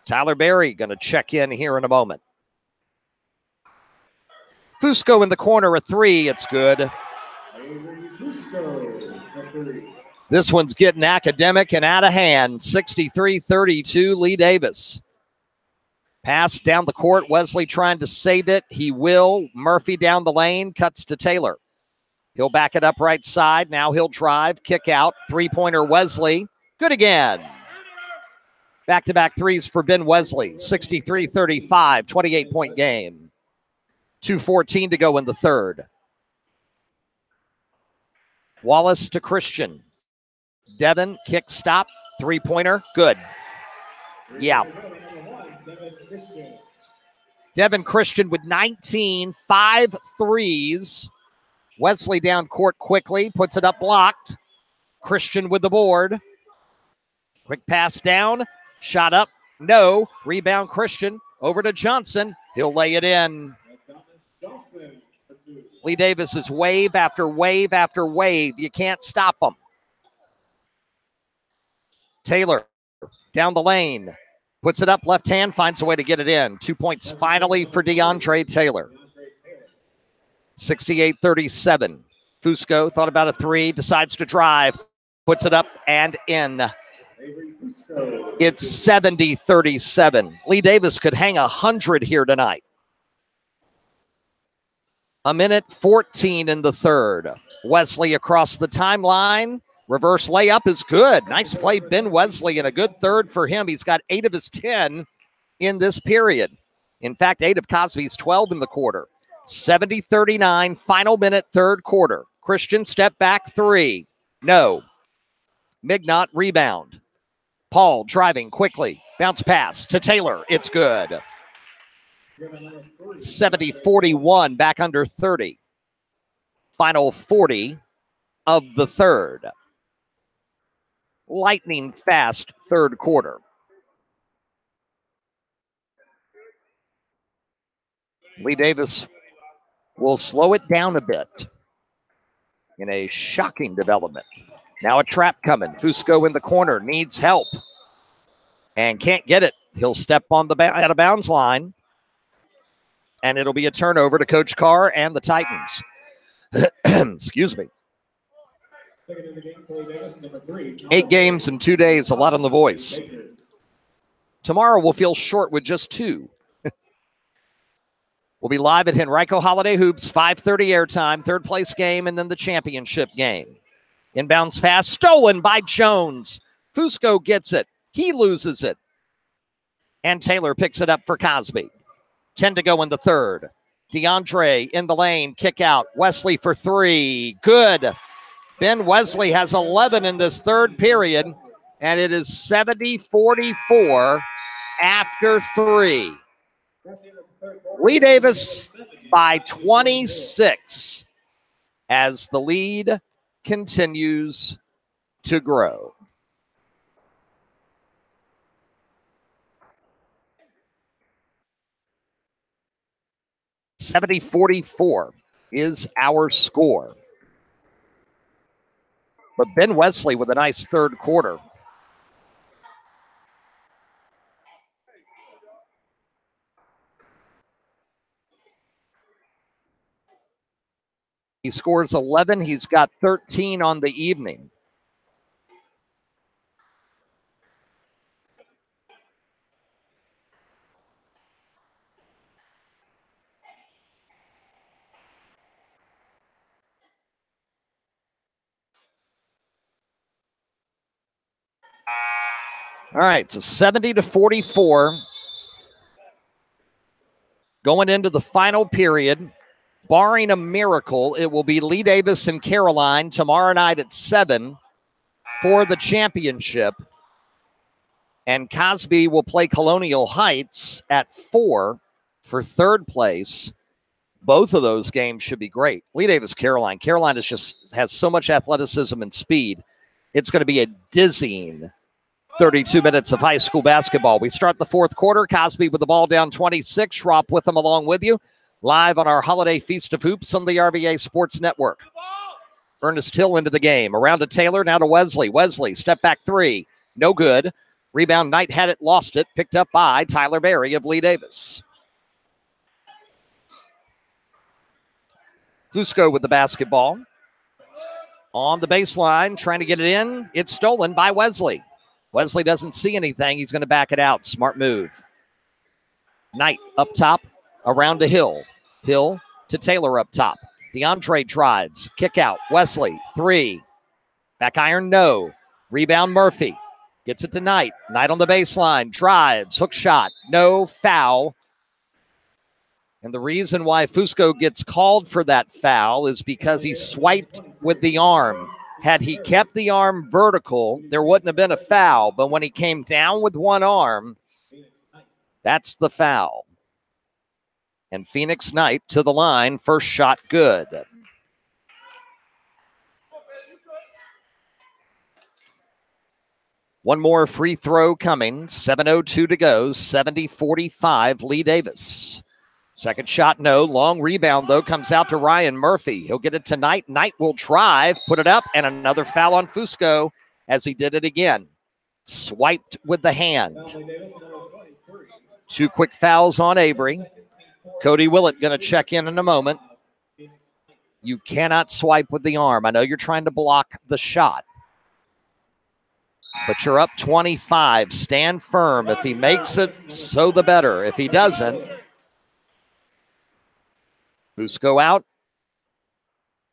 Tyler Berry going to check in here in a moment. Fusco in the corner, a three. It's good. This one's getting academic and out of hand. 63-32, Lee Davis. Pass down the court. Wesley trying to save it. He will. Murphy down the lane. Cuts to Taylor. He'll back it up right side. Now he'll drive. Kick out. Three-pointer Wesley. Good again. Back-to-back threes for Ben Wesley. 63-35, 28-point game. 2:14 to go in the third. Wallace to Christian. Devin, kick, stop. Three-pointer. Good. Yeah. Devin Christian with 19, 5 threes. Wesley down court quickly, puts it up blocked. Christian with the board. Quick pass down, shot up, no. Rebound Christian, over to Johnson. He'll lay it in. Lee Davis is wave after wave after wave. You can't stop him. Taylor down the lane. Puts it up left hand, finds a way to get it in. 2 points finally for DeAndre Taylor. 68-37. Fusco thought about a three, decides to drive. Puts it up and in. It's 70-37. Lee Davis could hang 100 here tonight. 1:14 in the third. Wesley across the timeline. Reverse layup is good. Nice play, Ben Wesley, and a good third for him. He's got 8 of his 10 in this period. In fact, 8 of Cosby's 12 in the quarter. 70-39, final minute, third quarter. Christian step back three. No. Mignot rebound. Paul driving quickly. Bounce pass to Taylor. It's good. 70-41, back under 30. Final 40 of the third. Lightning fast third quarter. Lee Davis will slow it down a bit in a shocking development. Now a trap coming. Fusco in the corner, needs help and can't get it. He'll step on the out of bounds line, and it'll be a turnover to Coach Carr and the Titans. Excuse me. 8 games in 2 days, a lot on the voice. Tomorrow we'll feel short with just 2. We'll be live at Henrico Holiday Hoops, 5:30 airtime, third place game, and then the championship game. Inbounds pass stolen by Jones. Fusco gets it. He loses it. And Taylor picks it up for Cosby. 10 to go in the third. DeAndre in the lane, kick out. Wesley for three. Good. Ben Wesley has 11 in this third period, and it is 70-44 after 3. Lee Davis by 26 as the lead continues to grow. $70-44 is our score. But Ben Wesley with a nice third quarter. He scores 11. He's got 13 on the evening. All right, so 70-44. Going into the final period, barring a miracle, it will be Lee Davis and Caroline tomorrow night at 7 for the championship. And Cosby will play Colonial Heights at 4 for third place. Both of those games should be great. Lee Davis, Caroline. Caroline has so much athleticism and speed. It's going to be a dizzying 32 minutes of high school basketball. We start the fourth quarter. Cosby with the ball down 26. Schropp with them along with you. Live on our Holiday Feast of Hoops on the RVA Sports Network. Ernest Hill into the game. Around to Taylor, now to Wesley. Wesley, step back three. No good. Rebound, Knight had it, lost it. Picked up by Tyler Berry of Lee Davis. Fusco with the basketball. On the baseline, trying to get it in. It's stolen by Wesley. Wesley doesn't see anything. He's going to back it out. Smart move. Knight up top, around to Hill. Hill to Taylor up top. DeAndre drives. Kick out. Wesley, 3. Back iron, no. Rebound, Murphy. Gets it to Knight. Knight on the baseline. Drives. Hook shot. No. Foul. And the reason why Fusco gets called for that foul is because he swiped with the arm. Had he kept the arm vertical, there wouldn't have been a foul. But when he came down with one arm, that's the foul. And Phoenix Knight to the line. First shot good. One more free throw coming. 7:02 to go. 70-45, Lee Davis. Second shot, no. Long rebound, though, comes out to Ryan Murphy. He'll get it to Knight. Knight will drive, put it up, and another foul on Fusco as he did it again. Swiped with the hand. 2 quick fouls on Avery. Cody Willett going to check in a moment. You cannot swipe with the arm. I know you're trying to block the shot, but you're up 25. Stand firm. If he makes it, so the better. If he doesn't, Fusco out.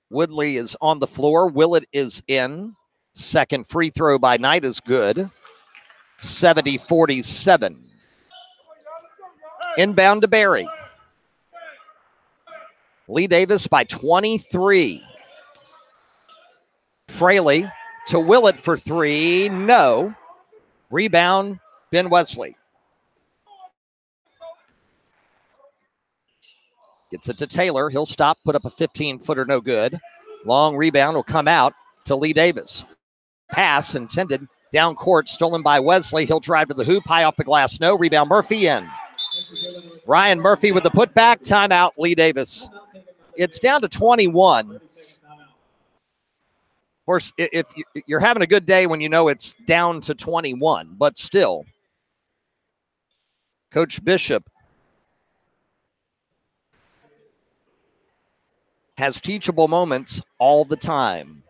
Woodley is on the floor. Willett is in. Second free throw by Knight is good. 70-47. Inbound to Barry. Lee Davis by 23. Fraley to Willett for 3. No. Rebound, Ben Wesley. Gets it to Taylor. He'll stop, put up a 15-footer, no good. Long rebound will come out to Lee Davis. Pass intended down court, stolen by Wesley. He'll drive to the hoop, high off the glass, no. Rebound, Murphy in. Ryan Murphy with the putback. Timeout, Lee Davis. It's down to 21. Of course, if you're having a good day when you know it's down to 21, but still, Coach Bishop has teachable moments all the time.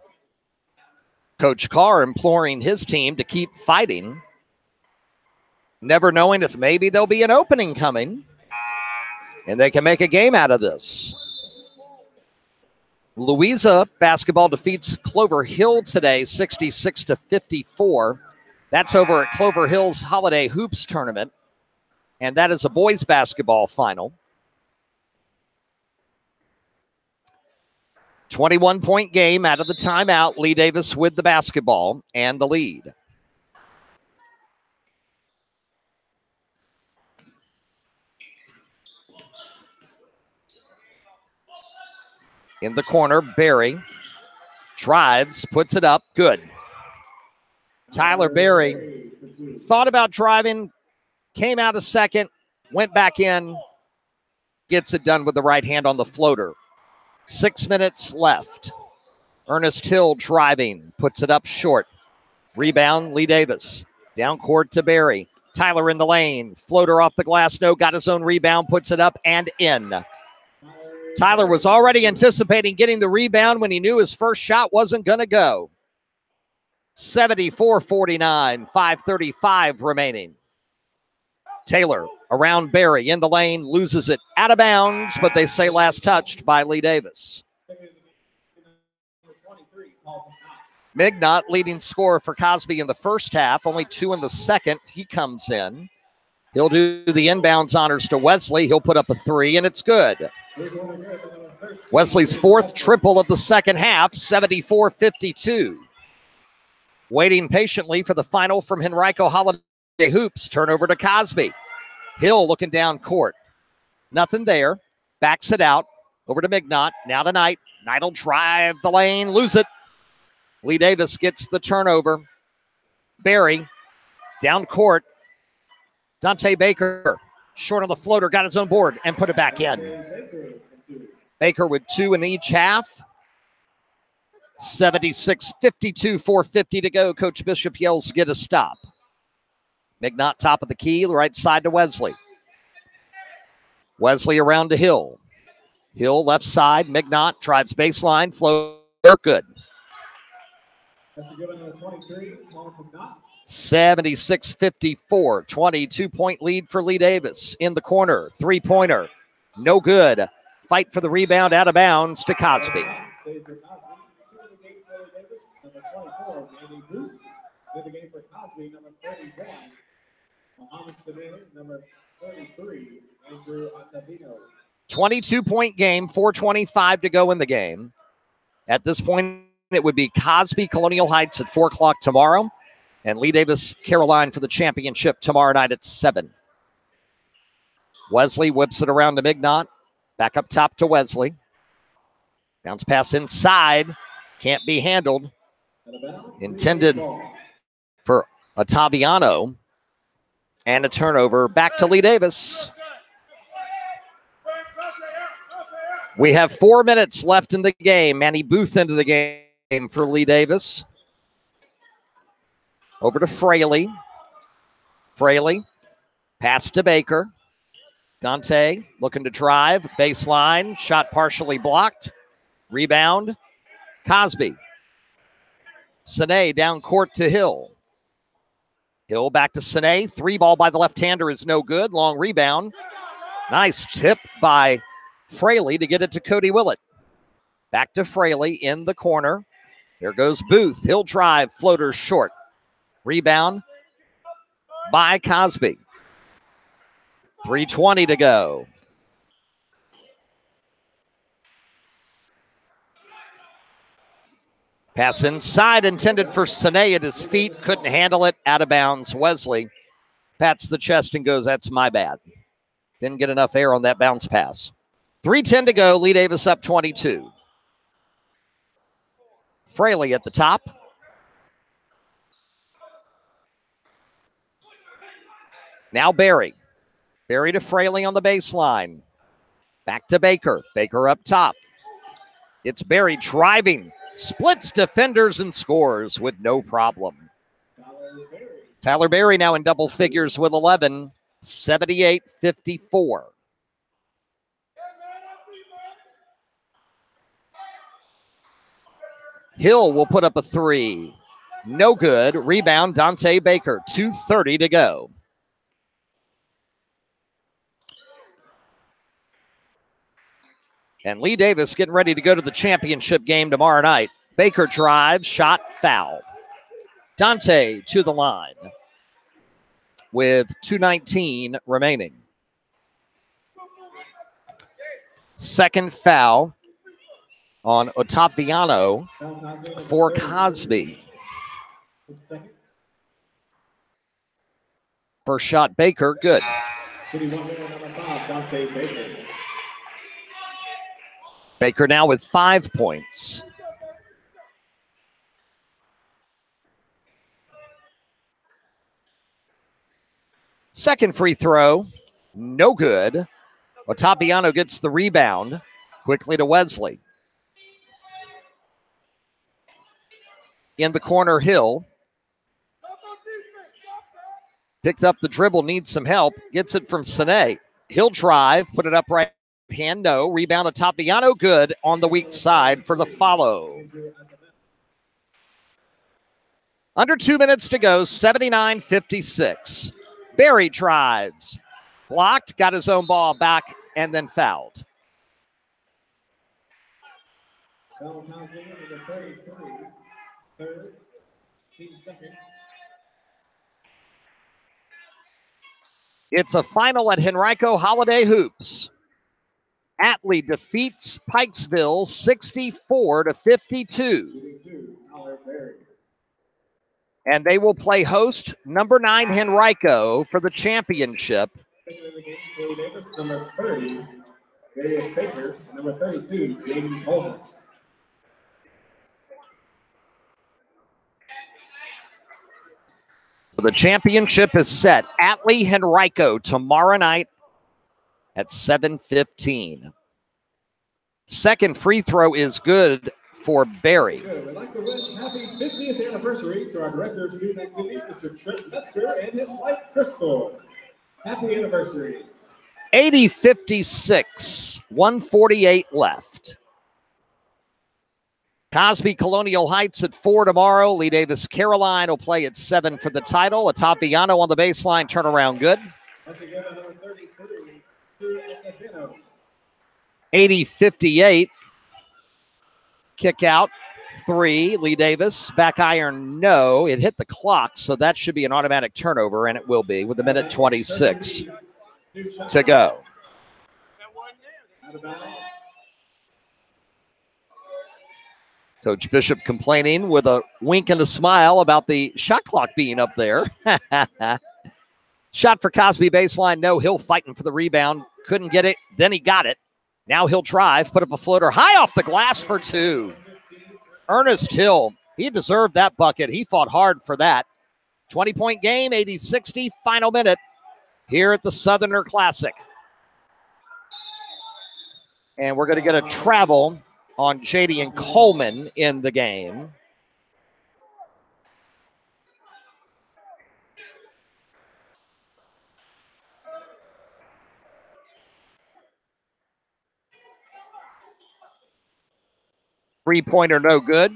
Coach Carr imploring his team to keep fighting, never knowing if maybe there'll be an opening coming and they can make a game out of this. Louisa basketball defeats Clover Hill today, 66-54. That's over at Clover Hill's Holiday Hoops Tournament, and that is a boys basketball final. 21-point game out of the timeout. Lee Davis with the basketball and the lead. In the corner, Barry drives, puts it up, good. Tyler Barry thought about driving, came out a second, went back in, gets it done with the right hand on the floater. 6 minutes left. Ernest Hill driving, puts it up short. Rebound, Lee Davis. Down court to Barry. Tyler in the lane. Floater off the glass, no. Got his own rebound, puts it up and in. Tyler was already anticipating getting the rebound when he knew his first shot wasn't going to go. 74-49, 5:35 remaining. Taylor around Barry in the lane, loses it out of bounds, but they say last touched by Lee Davis. Mignot, leading scorer for Cosby in the first half, only 2 in the second. He comes in. He'll do the inbounds honors to Wesley. He'll put up a 3, and it's good. Wesley's 4th triple of the second half, 74-52. Waiting patiently for the final from Henrico Holiday Hoops. Turnover to Cosby. Hill looking down court. Nothing there. Backs it out. Over to Mignot. Now to Knight. Knight will drive the lane. Lose it. Lee Davis gets the turnover. Barry down court. Dante Baker short on the floater. Got his own board and put it back in. Baker with 2 in each half. 76-52, 4:50 to go. Coach Bishop yells, get a stop. Mignot top of the key, right side to Wesley. Wesley around to Hill. Hill left side, Mignot drives baseline, floater, good. That's a good one, number 23, calling from Knott. 76-54, 22-point lead for Lee Davis. In the corner, three-pointer, no good. Fight for the rebound, out of bounds to Cosby. Save for Cosby. Two in the game for Lee Davis, number 24, Andy Booth. In the game for Cosby, number 31, Mohamed Samir, number 33, Andrew Ottavino. 22-point game, 4:25 to go in the game. At this point, it would be Cosby, Colonial Heights at 4 o'clock tomorrow, and Lee Davis, Caroline for the championship tomorrow night at 7. Wesley whips it around to Mignot. Back up top to Wesley. Bounce pass inside. Can't be handled. Intended for Ottaviano. And a turnover back to Lee Davis. We have 4 minutes left in the game. Manny Booth into the game for Lee Davis. Over to Fraley. Fraley. Pass to Baker. Dante looking to drive. Baseline. Shot partially blocked. Rebound. Cosby. Sine down court to Hill. Hill back to Sine. 3-ball by the left-hander is no good. Long rebound. Nice tip by Fraley to get it to Cody Willett. Back to Fraley in the corner. There goes Booth. He'll drive. Floater short. Rebound by Cosby. 3:20 to go. Pass inside intended for Sine at his feet. Couldn't handle it. Out of bounds. Wesley pats the chest and goes, that's my bad. Didn't get enough air on that bounce pass. 3:10 to go. Lee Davis up 22. Fraley at the top. Now Barry. Barry to Fraley on the baseline. Back to Baker. Baker up top. It's Barry driving. Splits defenders and scores with no problem. Tyler Barry now in double figures with 11. 78-54. Hill will put up a three. No good. Rebound, Dante Baker. 2:30 to go. And Lee Davis getting ready to go to the championship game tomorrow night. Baker drives, shot, foul. Dante to the line with 2:19 remaining. Second foul on Ottaviano for Cosby. First shot, Baker, good. Baker now with 5 points. Second free throw, no good. Ottaviano gets the rebound. Quickly to Wesley. In the corner, Hill. Picked up the dribble, needs some help. Gets it from Sine. He'll drive, put it up right hand, no. Rebound Ottaviano, good on the weak side for the follow. Under 2 minutes to go, 79-56. Barry drives. Blocked, got his own ball back, and then fouled. It's a final at Henrico Holiday Hoops. Atlee defeats Pikesville 64-52. And they will play host number 9 Henrico for the championship. Number 30, Darius Baker. Number 32, Jaden Coleman. The championship is set. Atlee Henrico tomorrow night at 7:15. Second free throw is good for Barry. Good. We'd like to wish happy 50th anniversary to our Director of Student Activities, Mr. Trent Metzger, and his wife, Crystal. Happy anniversary. 80-56, 148 left. Cosby, Colonial Heights at 4 tomorrow. Lee Davis, Caroline will play at 7 for the title. Ottaviano on the baseline, turnaround good. 80-58. Kick out, 3. Lee Davis, back iron, no. It hit the clock, so that should be an automatic turnover, and it will be with a minute 26 to go. Coach Bishop complaining with a wink and a smile about the shot clock being up there. Shot for Cosby, baseline, no. Hill fighting for the rebound. Couldn't get it. Then he got it. Now he'll drive, put up a floater high off the glass for 2. Ernest Hill, he deserved that bucket. He fought hard for that. 20-point game, 80-60, final minute here at the Southerner Classic. And we're going to get a travel on Jadian Coleman in the game. Three-pointer, no good.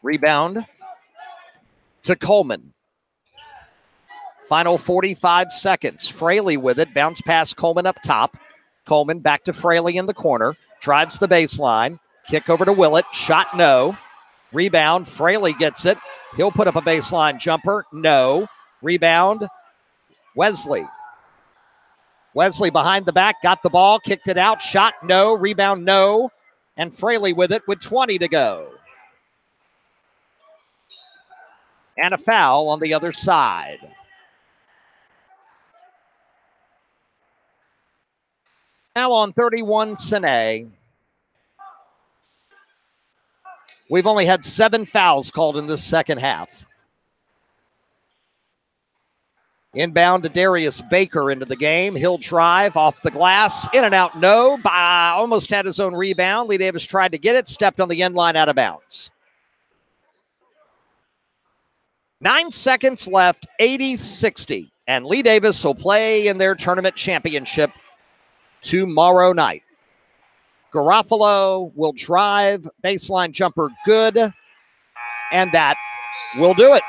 Rebound to Coleman. Final 45 seconds. Fraley with it. Bounce past Coleman up top. Coleman back to Fraley in the corner. Drives the baseline. Kick over to Willett. Shot, no. Rebound. Fraley gets it. He'll put up a baseline jumper. No. Rebound. Wesley. Wesley behind the back. Got the ball. Kicked it out. Shot, no. Rebound, no. And Fraley with it with 20 to go. And a foul on the other side. Now on 31, Sine. We've only had 7 fouls called in this second half. Inbound to Darius Baker into the game. He'll drive off the glass. In and out, no. Almost had his own rebound. Lee Davis tried to get it. Stepped on the end line out of bounds. 9 seconds left, 80-60. And Lee Davis will play in their tournament championship tomorrow night. Garofalo will drive. Baseline jumper good. And that will do it.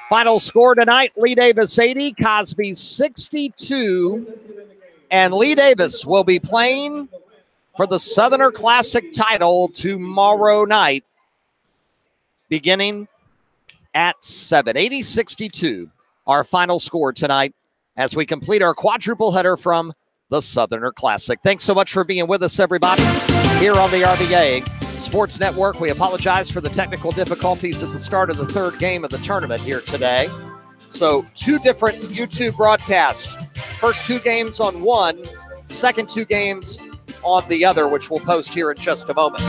Final score tonight, Lee Davis 80, Cosby 62. And Lee Davis will be playing for the Southerner Classic title tomorrow night, beginning at 7. 80-62, our final score tonight as we complete our quadruple header from the Southerner Classic. Thanks so much for being with us, everybody, here on the RBA Sports Network. We apologize for the technical difficulties at the start of the third game of the tournament here today. So 2 different YouTube broadcasts. First 2 games on one, second 2 games on the other, which we'll post here in just a moment.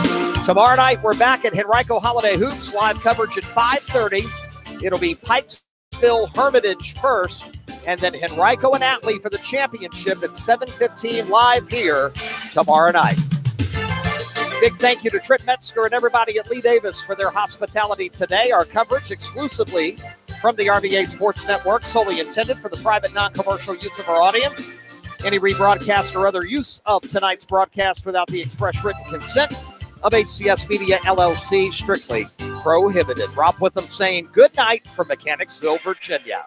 Tomorrow night, we're back at Henrico Holiday Hoops, live coverage at 5:30. It'll be Pikesville Hermitage first, and then Henrico and Atlee for the championship at 7:15 live here tomorrow night. Big thank you to Trent Metzger and everybody at Lee Davis for their hospitality today. Our coverage exclusively from the RBA Sports Network, solely intended for the private non-commercial use of our audience. Any rebroadcast or other use of tonight's broadcast without the express written consent of HCS Media LLC, strictly prohibited. Rob Witham saying good night from Mechanicsville, Virginia.